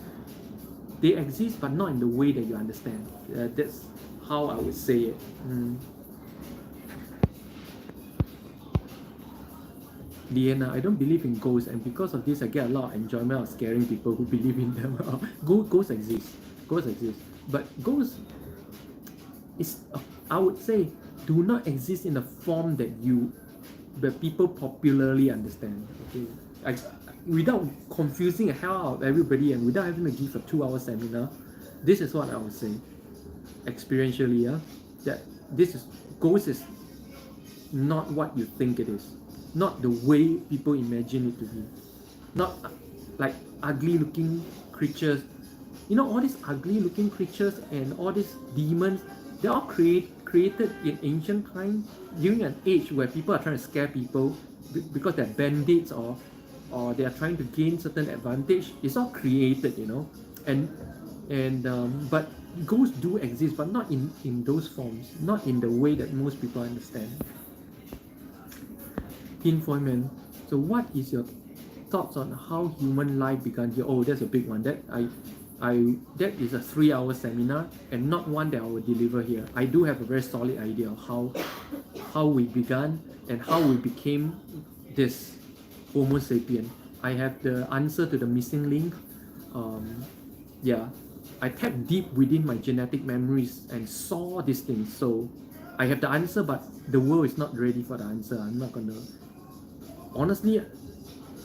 They exist, but not in the way that you understand. That's how I would say it. Liana, I don't believe in ghosts, and because of this, I get a lot of enjoyment of scaring people who believe in them. Ghosts exist. Ghosts exist. But ghosts is, I would say, do not exist in the form that people popularly understand. Okay, without confusing the hell out of everybody and without having to give a 2-hour seminar, this is what I would say, experientially, that ghost is not what you think it is, not the way people imagine it to be, not like ugly looking creatures. You know, all these ugly looking creatures and all these demons, they're all created in ancient times during an age where people are trying to scare people because they're bandits or they are trying to gain certain advantage. It's all created, you know, but ghosts do exist, but not in those forms, not in the way that most people understand. Tinfoilman, so what is your thoughts on how human life began here? Oh, that's a big one. That is a 3-hour seminar and not one that I will deliver here. I do have a very solid idea of how we began and how we became this Homo sapien. I have the answer to the missing link. I tapped deep within my genetic memories and saw these things. So I have the answer, but the world is not ready for the answer. I'm not gonna. Honestly,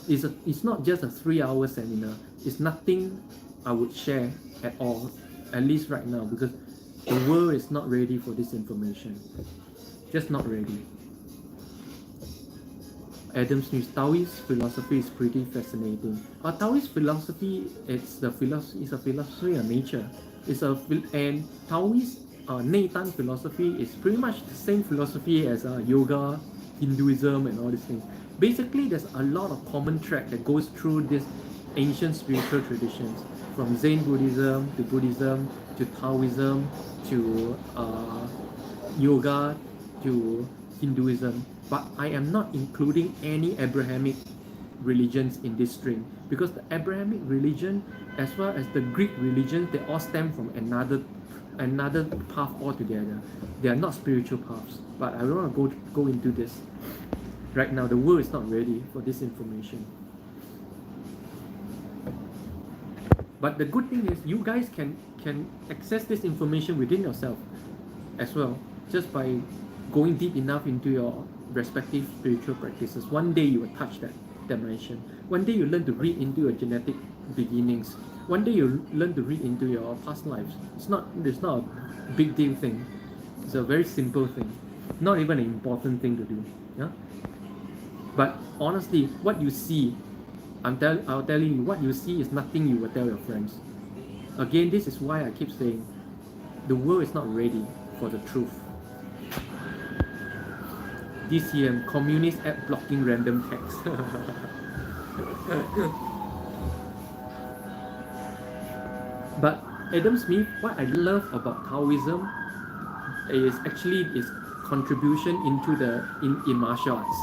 it's not just a 3-hour seminar. It's nothing I would share at all, at least right now, because the world is not ready for this information. Just not ready. Adam Smith, Taoist philosophy is pretty fascinating. Taoist philosophy, it's a philosophy of nature. And Taoist 内丹 philosophy is pretty much the same philosophy as yoga, Hinduism, and all these things. Basically, there's a lot of common thread that goes through these ancient spiritual traditions, from Zen Buddhism to Taoism to yoga to Hinduism. But I am not including any Abrahamic religions in this string, because the Abrahamic religion as well as the Greek religion, they all stem from another path altogether. They are not spiritual paths. But I don't want to go into this right now. The world is not ready for this information. But the good thing is you guys can access this information within yourself as well, just by going deep enough into your respective spiritual practices. One day you will touch that dimension. One day you learn to read into your genetic beginnings. One day you learn to read into your past lives. It's not a big deal thing. It's a very simple thing. Not even an important thing to do. Yeah? But honestly, what you see, I'll tell you, what you see is nothing you will tell your friends. Again, this is why I keep saying the world is not ready for the truth. DCM, communist app blocking random text. But Adam Smith, what I love about Taoism is actually its contribution into in martial arts.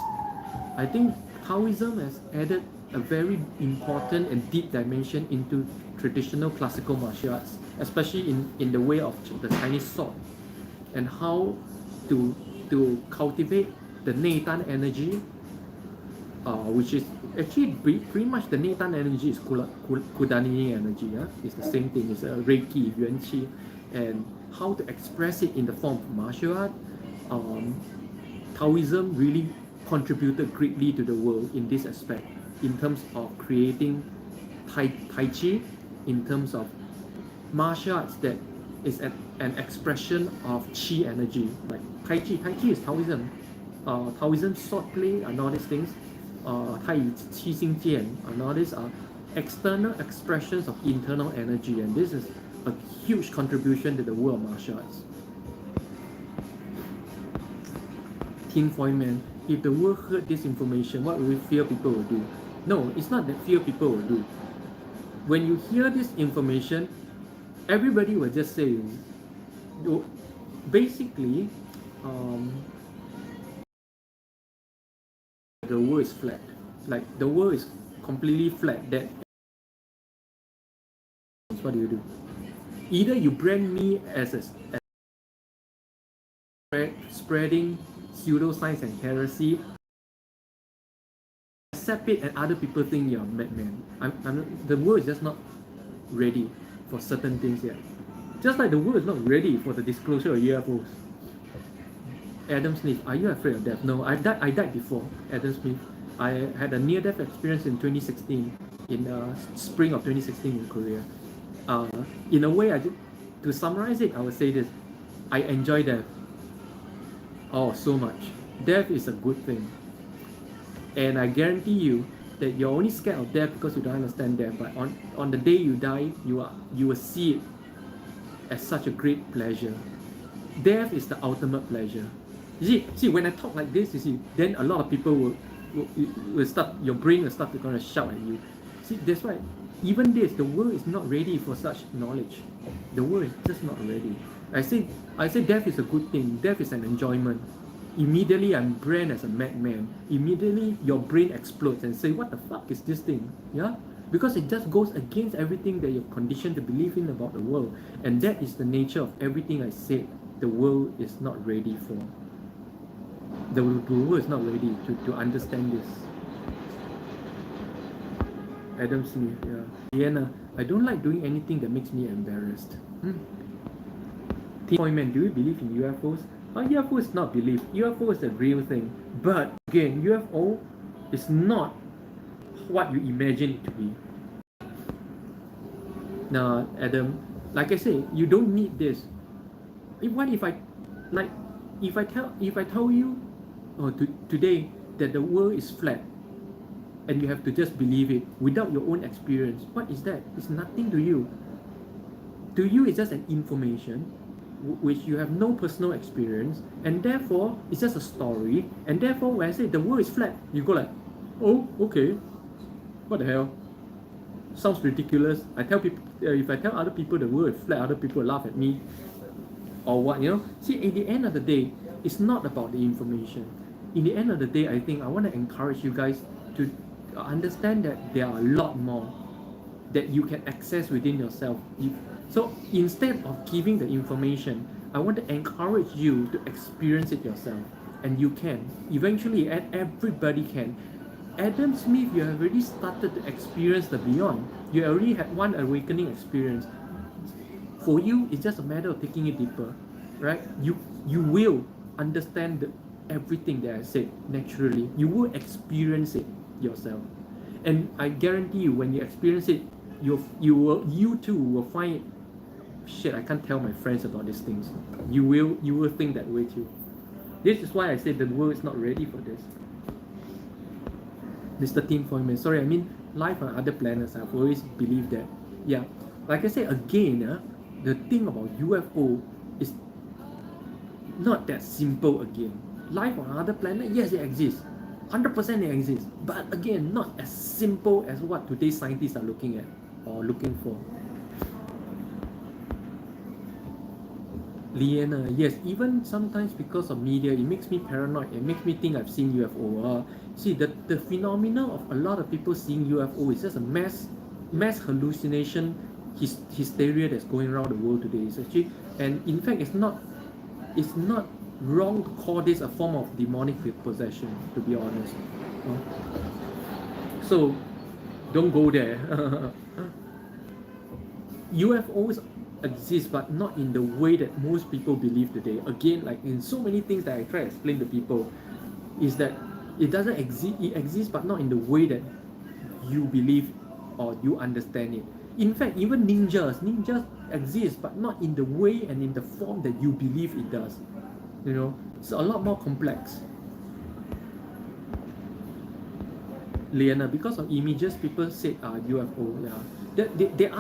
I think Taoism has added a very important and deep dimension into traditional classical martial arts, especially in the way of the Chinese sword, and how to cultivate the 内丹 energy, which is actually pretty much the 内丹 energy is Kundalini energy. It's the same thing. It's a Reiki, Yuan Qi, and how to express it in the form of martial art. Taoism really contributed greatly to the world in this aspect, in terms of creating Tai Chi, in terms of martial arts that is an expression of Qi energy, like Tai Chi. Tai Chi is Taoism. Taoism swordplay and all these things. Tai Qi Xing Jian and all these are external expressions of internal energy, and this is a huge contribution to the world of martial arts. Tinfoil Man, if the world heard this information, what will we fear people will do? No, it's not that fear people will do. when you hear this information, everybody will just say, basically, the world is flat. Like the world is completely flat. That what do? Either you brand me as spreading pseudoscience and heresy, accept it, and other people think you're a madman. The world is just not ready for certain things yet. Just like the world is not ready for the disclosure of UFOs. Adam Smith, are you afraid of death? No, I died before Adam Smith. I had a near-death experience in 2016, in spring of 2016 in Korea. In a way, to summarize it, I would say this: I enjoy death. Oh, so much. Death is a good thing, and I guarantee you that you're only scared of death because you don't understand death. But on the day you die, you will see it as such a great pleasure. Death is the ultimate pleasure. You see, when I talk like this, you see, then a lot of people will start. Your brain will start to kind of shout at you. See, that's why. Even this, the world is not ready for such knowledge. The world is just not ready. I say death is a good thing. Death is an enjoyment. Immediately I'm branded as a madman. Immediately your brain explodes and say, what the fuck is this thing? Yeah? Because it just goes against everything that you're conditioned to believe in about the world. And that is the nature of everything I said the world is not ready for. The world is not ready to understand this. Adam Smith, yeah. Vienna, I don't like doing anything that makes me embarrassed. Point, do you believe in UFOs? UFO is not belief. UFO is a real thing. But again, UFO is not what you imagine it to be. Now, Adam, like I say, you don't need this. What if I tell you today that the world is flat, and you have to just believe it without your own experience? What is that? It's nothing to you. To you, it's just an information which you have no personal experience, and therefore it's just a story. And therefore, when I say the world is flat, you go like, oh, okay, what the hell? Sounds ridiculous. I tell people, if I tell other people the world is flat, other people laugh at me, or what, you know? See, at the end of the day, it's not about the information. In the end of the day, I think I want to encourage you guys to understand that there are a lot more that you can access within yourself. So instead of giving the information, I want to encourage you to experience it yourself. And you can. Eventually, everybody can. Adam Smith, you have already started to experience the beyond. You already had one awakening experience. For you, it's just a matter of taking it deeper, right? You will understand everything that I said naturally. You will experience it yourself. And I guarantee you, when you experience it, you too will find it, shit, I can't tell my friends about these things. You will think that way too. This is why I said the world is not ready for this. Mr. Tim Foyman, sorry, I mean life on other planets. I've always believed that. Yeah, like I said again, the thing about UFO is not that simple again. Life on other planets, yes, it exists. 100% it exists. But again, not as simple as what today's scientists are looking at or looking for. Liana, yes, even sometimes because of media, it makes me paranoid. It makes me think I've seen UFO. See, the phenomenon of a lot of people seeing UFO is just a mass hallucination hysteria that's going around the world today. It's actually, and in fact, it's not wrong to call this a form of demonic possession, to be honest. So, don't go there. UFOs exist, but not in the way that most people believe today. Again, like in so many things that I try to explain to people, is that it doesn't exist. It exists, but not in the way that you believe or you understand it. In fact, even ninjas exist, but not in the way and in the form that you believe it does. You know, it's a lot more complex. Liana, because of images people said are UFO. Yeah, there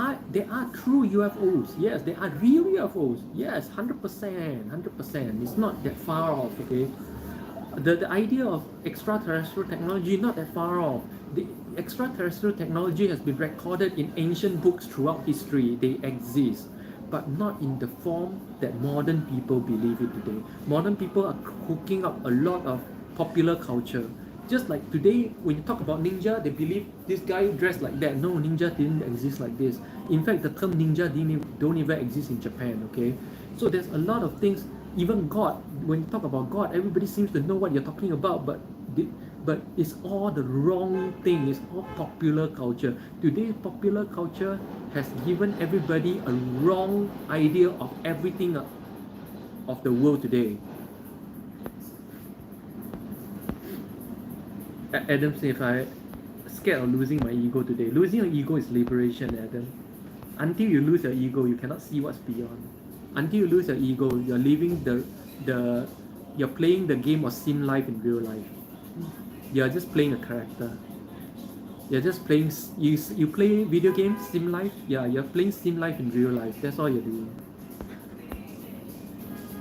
are true UFOs. Yes, there are real UFOs. Yes, 100%. It's not that far off. Okay, the idea of extraterrestrial technology not that far off. The extraterrestrial technology has been recorded in ancient books throughout history. They exist, but not in the form that modern people believe it today. Modern people are cooking up a lot of popular culture. Just like today, when you talk about ninja, they believe this guy dressed like that. No, ninja didn't exist like this. In fact, the term ninja don't even exist in Japan. Okay, so there's a lot of things. Even God, when you talk about God, everybody seems to know what you're talking about, but it's all the wrong thing. It's all popular culture. Today, popular culture has given everybody a wrong idea of everything of the world today. Adam said, I scared of losing my ego today. Losing your ego is liberation, Adam. Until you lose your ego, you cannot see what's beyond. Until you lose your ego, you're living you're playing the game of sim life in real life. You're just playing a character. You're just playing. You play video games, sim life. Yeah, you're playing sim life in real life. That's all you're doing.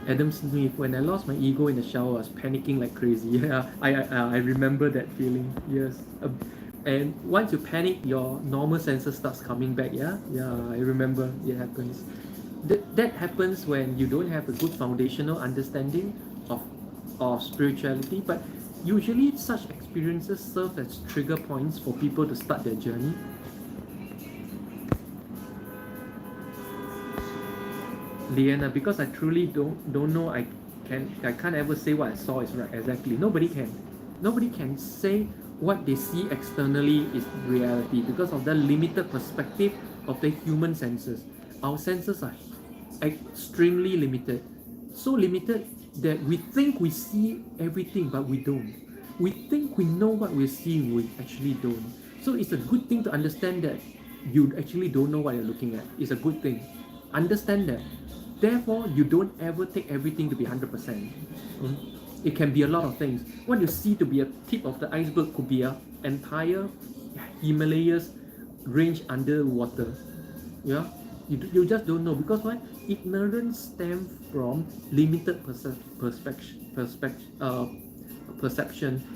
Adam Smith, when I lost my ego in the shower, I was panicking like crazy. Yeah, I remember that feeling. Yes. And once you panic, your normal senses starts coming back. Yeah, I remember it happens. That happens when you don't have a good foundational understanding of spirituality. But usually, such experiences serve as trigger points for people to start their journey. Liana, because I truly don't know, I can't ever say what I saw is right exactly. Nobody can say what they see externally is reality because of the limited perspective of the human senses. Our senses are extremely limited, so limited that we think we see everything, but we don't. We think we know what we're seeing, we actually don't. So it's a good thing to understand that you actually don't know what you're looking at. It's a good thing. Understand that. Therefore, you don't ever take everything to be 100%. It can be a lot of things. What you see to be a tip of the iceberg could be an entire Himalayas range underwater. Yeah, you just don't know because why? Ignorance stems from limited perception,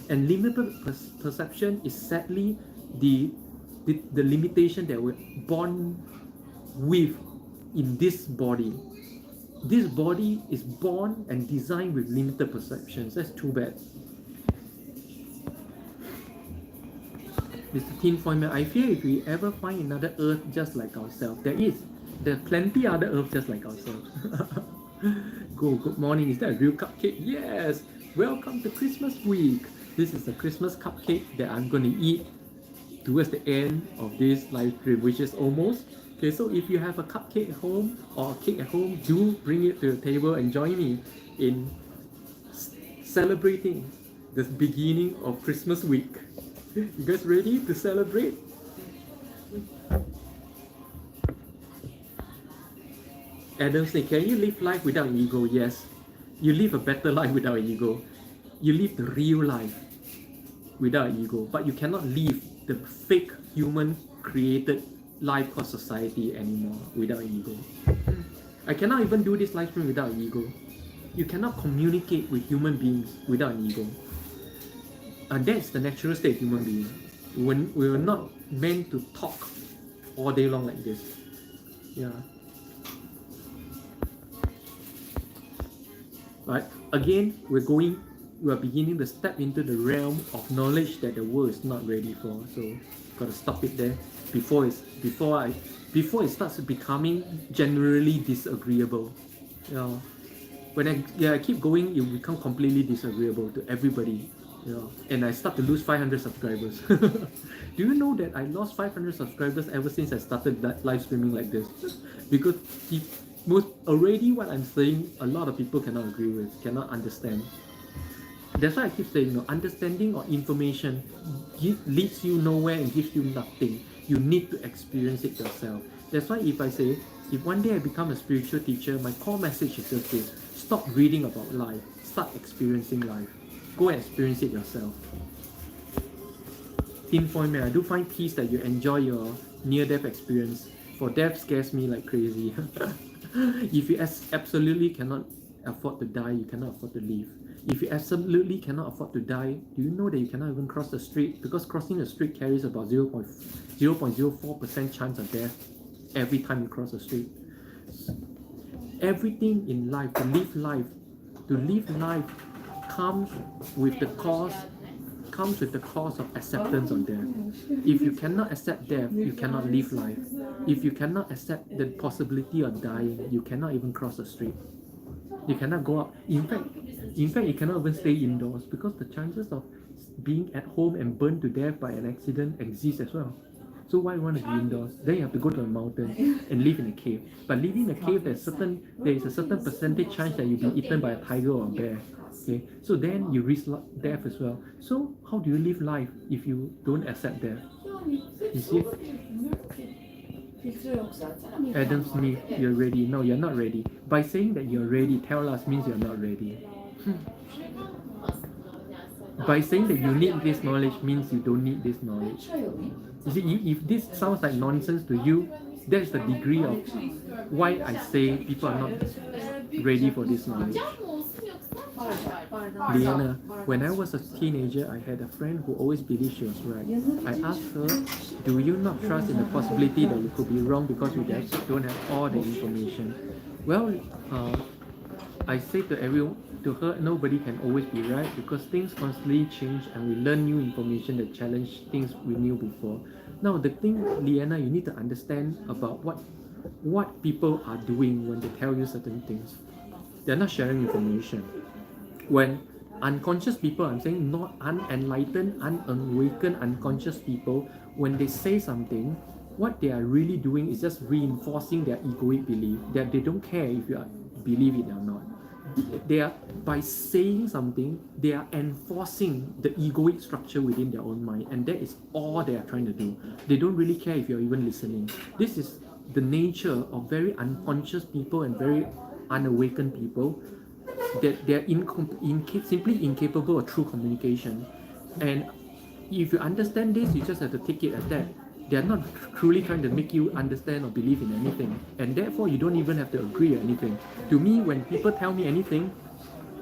and limited perception is sadly the limitation that we're born with in this body. This body is born and designed with limited perceptions. That's too bad. Mr. Tinfoil Man, I fear if we ever find another Earth just like ourselves, there's plenty other Earths just like ourselves. Good morning. Is that a real cupcake? Yes. Welcome to Christmas week. This is a Christmas cupcake that I'm going to eat towards the end of this live stream, which is almost. Okay, so if you have a cupcake at home or a cake at home, do bring it to the table and join me in celebrating the beginning of Christmas week. You guys ready to celebrate? Adam said, can you live life without ego? Yes. You live a better life without ego. You live the real life without ego, but you cannot live the fake human created life called society anymore without ego. I cannot even do this live stream without ego. You cannot communicate with human beings without an ego. And that's the natural state of human beings. We were not meant to talk all day long like this. Yeah. Right. Again, we are beginning to step into the realm of knowledge that the world is not ready for. So gotta stop it there before it starts becoming generally disagreeable. Yeah. When I keep going, it will become completely disagreeable to everybody. Yeah. And I start to lose 500 subscribers. Do you know that I lost 500 subscribers ever since I started that live streaming like this? Because already what I'm saying, a lot of people cannot agree with, cannot understand. That's why I keep saying, understanding or information leads you nowhere and gives you nothing. You need to experience it yourself. That's why if I say, if one day I become a spiritual teacher, my core message is just this: stop reading about life, start experiencing life. Go and experience it yourself. Tinfoil Man, I do find peace that you enjoy your near-death experience. For death scares me like crazy. If you absolutely cannot afford to die, you cannot afford to live. If you absolutely cannot afford to die, do you know that you cannot even cross the street? Because crossing the street carries about 0.04% chance of death every time you cross the street. Everything in life, to live life comes with the cost of acceptance of death. If you cannot accept death, you cannot live life. If you cannot accept the possibility of dying, you cannot even cross the street. You cannot go out. In fact, you cannot even stay indoors because the chances of being at home and burned to death by an accident exist as well. So why you want to be indoors? Then you have to go to a mountain and live in a cave. But living in a cave, there is a certain percentage chance that you'll be eaten by a tiger or a bear. Okay, so then you risk death as well. So how do you live life if you don't accept death? You see? Adam Smith, you're ready. No, you're not ready. By saying that you're ready, tell us means you're not ready. By saying that you need this knowledge means you don't need this knowledge. You see, if this sounds like nonsense to you, that's the degree of why I say people are not ready for this knowledge. Liana, when I was a teenager, I had a friend who always believed she was right. I asked her, do you not trust in the possibility that you could be wrong because we don't have all the information? Well, I say to her, nobody can always be right because things constantly change and we learn new information that challenge things we knew before. Now, the thing, Liana, you need to understand about what people are doing when they tell you certain things. They're not sharing information. When unconscious people, I'm saying not unenlightened, unawakened, unconscious people, when they say something, what they are really doing is just reinforcing their egoic belief that they don't care if you believe it or not. They are, by saying something, they are enforcing the egoic structure within their own mind, and that is all they are trying to do. They don't really care if you're even listening. This is the nature of very unconscious people and very unawakened people, that they're simply incapable of true communication. And if you understand this, you just have to take it as that. They're not truly trying to make you understand or believe in anything, and therefore you don't even have to agree on anything. To me, when people tell me anything,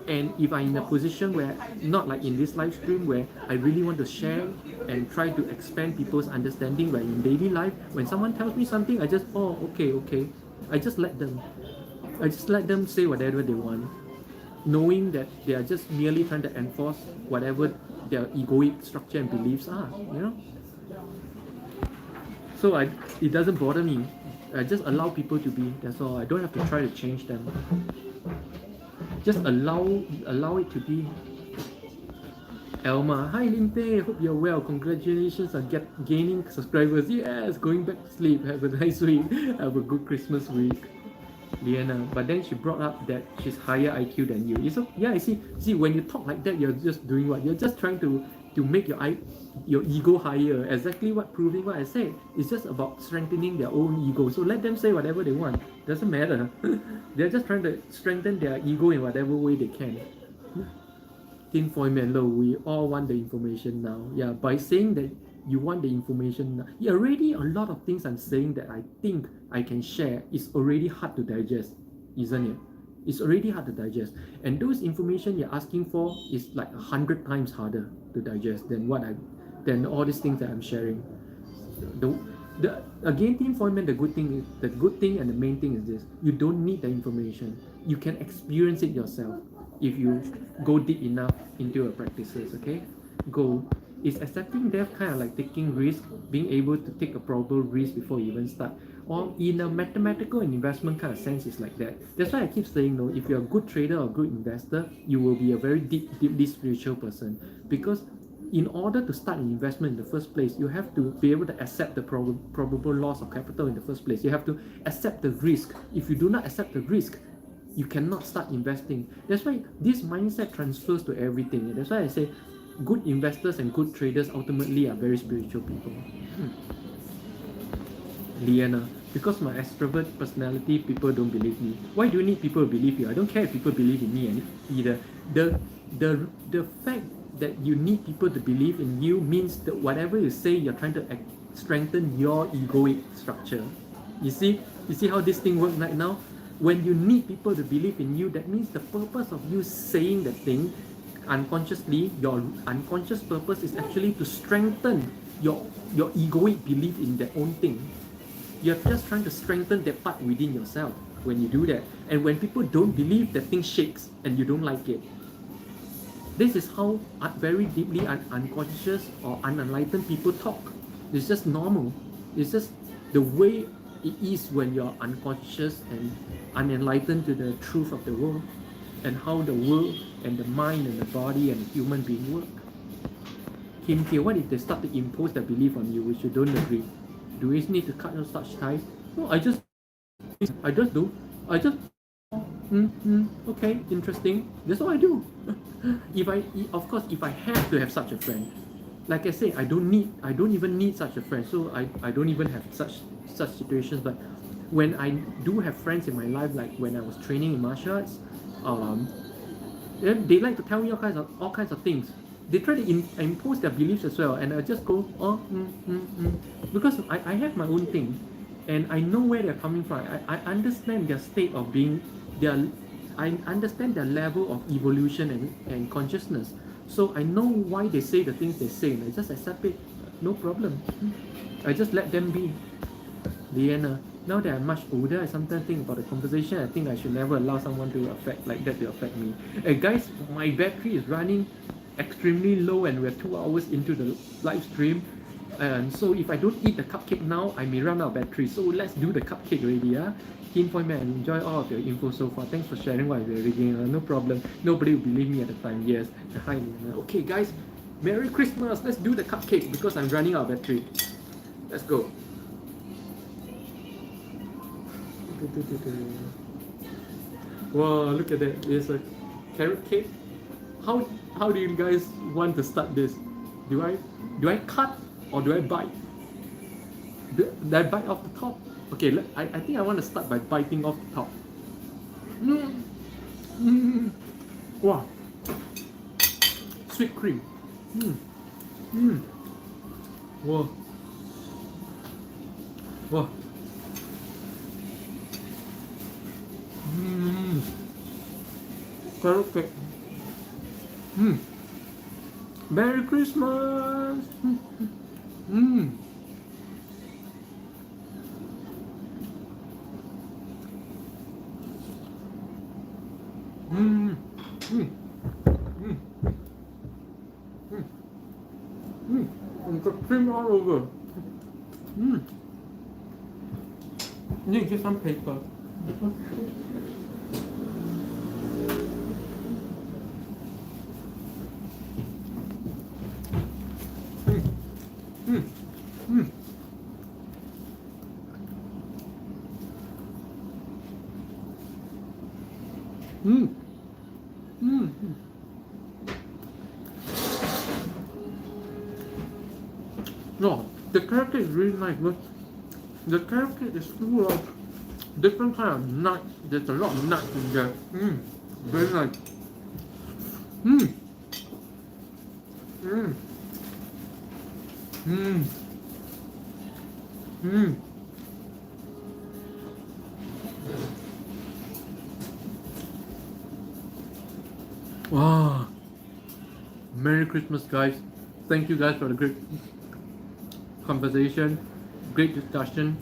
and if I'm in a position where, not like in this live stream, where I really want to share and try to expand people's understanding, where in daily life, when someone tells me something, I just, okay. I just let them say whatever they want, knowing that they are just merely trying to enforce whatever their egoic structure and beliefs are, you know? So it doesn't bother me. I just allow people to be, that's all. I don't have to try to change them. Just allow it to be. Elma, hi Limpeh, hope you're well. Congratulations on gaining subscribers. Yes, going back to sleep. Have a nice week. Have a good Christmas week. Liana, but then she brought up that she's higher IQ than you. So yeah, I see, when you talk like that, you're just doing what? You're just trying to make your ego higher. Exactly proving what I said. It's just about strengthening their own ego. So let them say whatever they want. Doesn't matter. They're just trying to strengthen their ego in whatever way they can. Tin Foil Man Low, we all want the information now. Yeah, by saying that you want the information now, already a lot of things I'm saying that I think I can share is already hard to digest, isn't it? It's already hard to digest, and those information you're asking for is like 100 times harder to digest than all these things that I'm sharing. Again, Team Foreman, the good thing and the main thing is this: you don't need the information. You can experience it yourself if you go deep enough into your practices. Okay, is accepting death kind of like taking risk, being able to take a probable risk before you even start. Or in a mathematical and investment kind of sense, it's like that. That's why I keep saying, no, if you're a good trader or a good investor, you will be a very deeply spiritual person. Because in order to start an investment in the first place, you have to be able to accept the probable loss of capital in the first place. You have to accept the risk. If you do not accept the risk, you cannot start investing. That's why this mindset transfers to everything. That's why I say good investors and good traders ultimately are very spiritual people. Liana, because my extrovert personality, people don't believe me. Why do you need people to believe you? I don't care if people believe in me either. The fact that you need people to believe in you means that whatever you say, you're trying to strengthen your egoic structure. You see how this thing works right now? When you need people to believe in you, that means the purpose of you saying the thing unconsciously, your unconscious purpose is actually to strengthen your egoic belief in their own thing. You're just trying to strengthen that part within yourself when you do that. And when people don't believe, that thing shakes and you don't like it. This is how very deeply unconscious or unenlightened people talk. It's just normal. It's just the way it is when you're unconscious and unenlightened to the truth of the world and how the world and the mind and the body and the human being work. Kim K, what if they start to impose their belief on you which you don't agree? Do we need to cut such ties? No, I just do. Okay, interesting. That's what I do. Of course, if I have to have such a friend, like I say, I don't even need such a friend. So I don't even have such situations. But when I do have friends in my life, like when I was training in martial arts, they like to tell me all kinds of things. They try to impose their beliefs as well, and I just go, because I have my own thing, and I know where they're coming from. I understand their state of being, I understand their level of evolution and consciousness. So I know why they say the things they say, and I just accept it, no problem. I just let them be. Leanna, now that I'm much older, I sometimes think about the conversation. I think I should never allow someone to affect me. Guys, my battery is running extremely low, and we're 2 hours into the live stream. And so if I don't eat the cupcake now, I may run out of battery. So let's do the cupcake already. Keen point man, enjoy all of your info so far. Thanks for sharing what you're reading. No problem. Nobody will believe me at the time. Yes. Hi, Leanna. Okay, guys. Merry Christmas. Let's do the cupcake because I'm running out of battery. Let's go. Wow, look at that. It's a carrot cake. How do you guys want to start this? Do I cut or do I bite? Do I bite off the top? Okay, I think I want to start by biting off the top. Wow. Sweet cream. Whoa. Whoa. Carrot cake. Merry Christmas. And the cream all over. You get some paper. No, the carrot cake is really nice, but the carrot cake is full of different kind of nuts. There's a lot of nuts in there. Very nice. Wow. Merry Christmas, guys. Thank you guys for the great conversation, great discussion.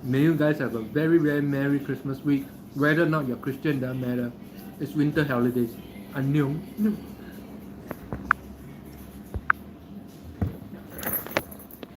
May you guys have a very, very Merry Christmas week. Whether or not you're Christian, doesn't matter. It's winter holidays. Annyeong.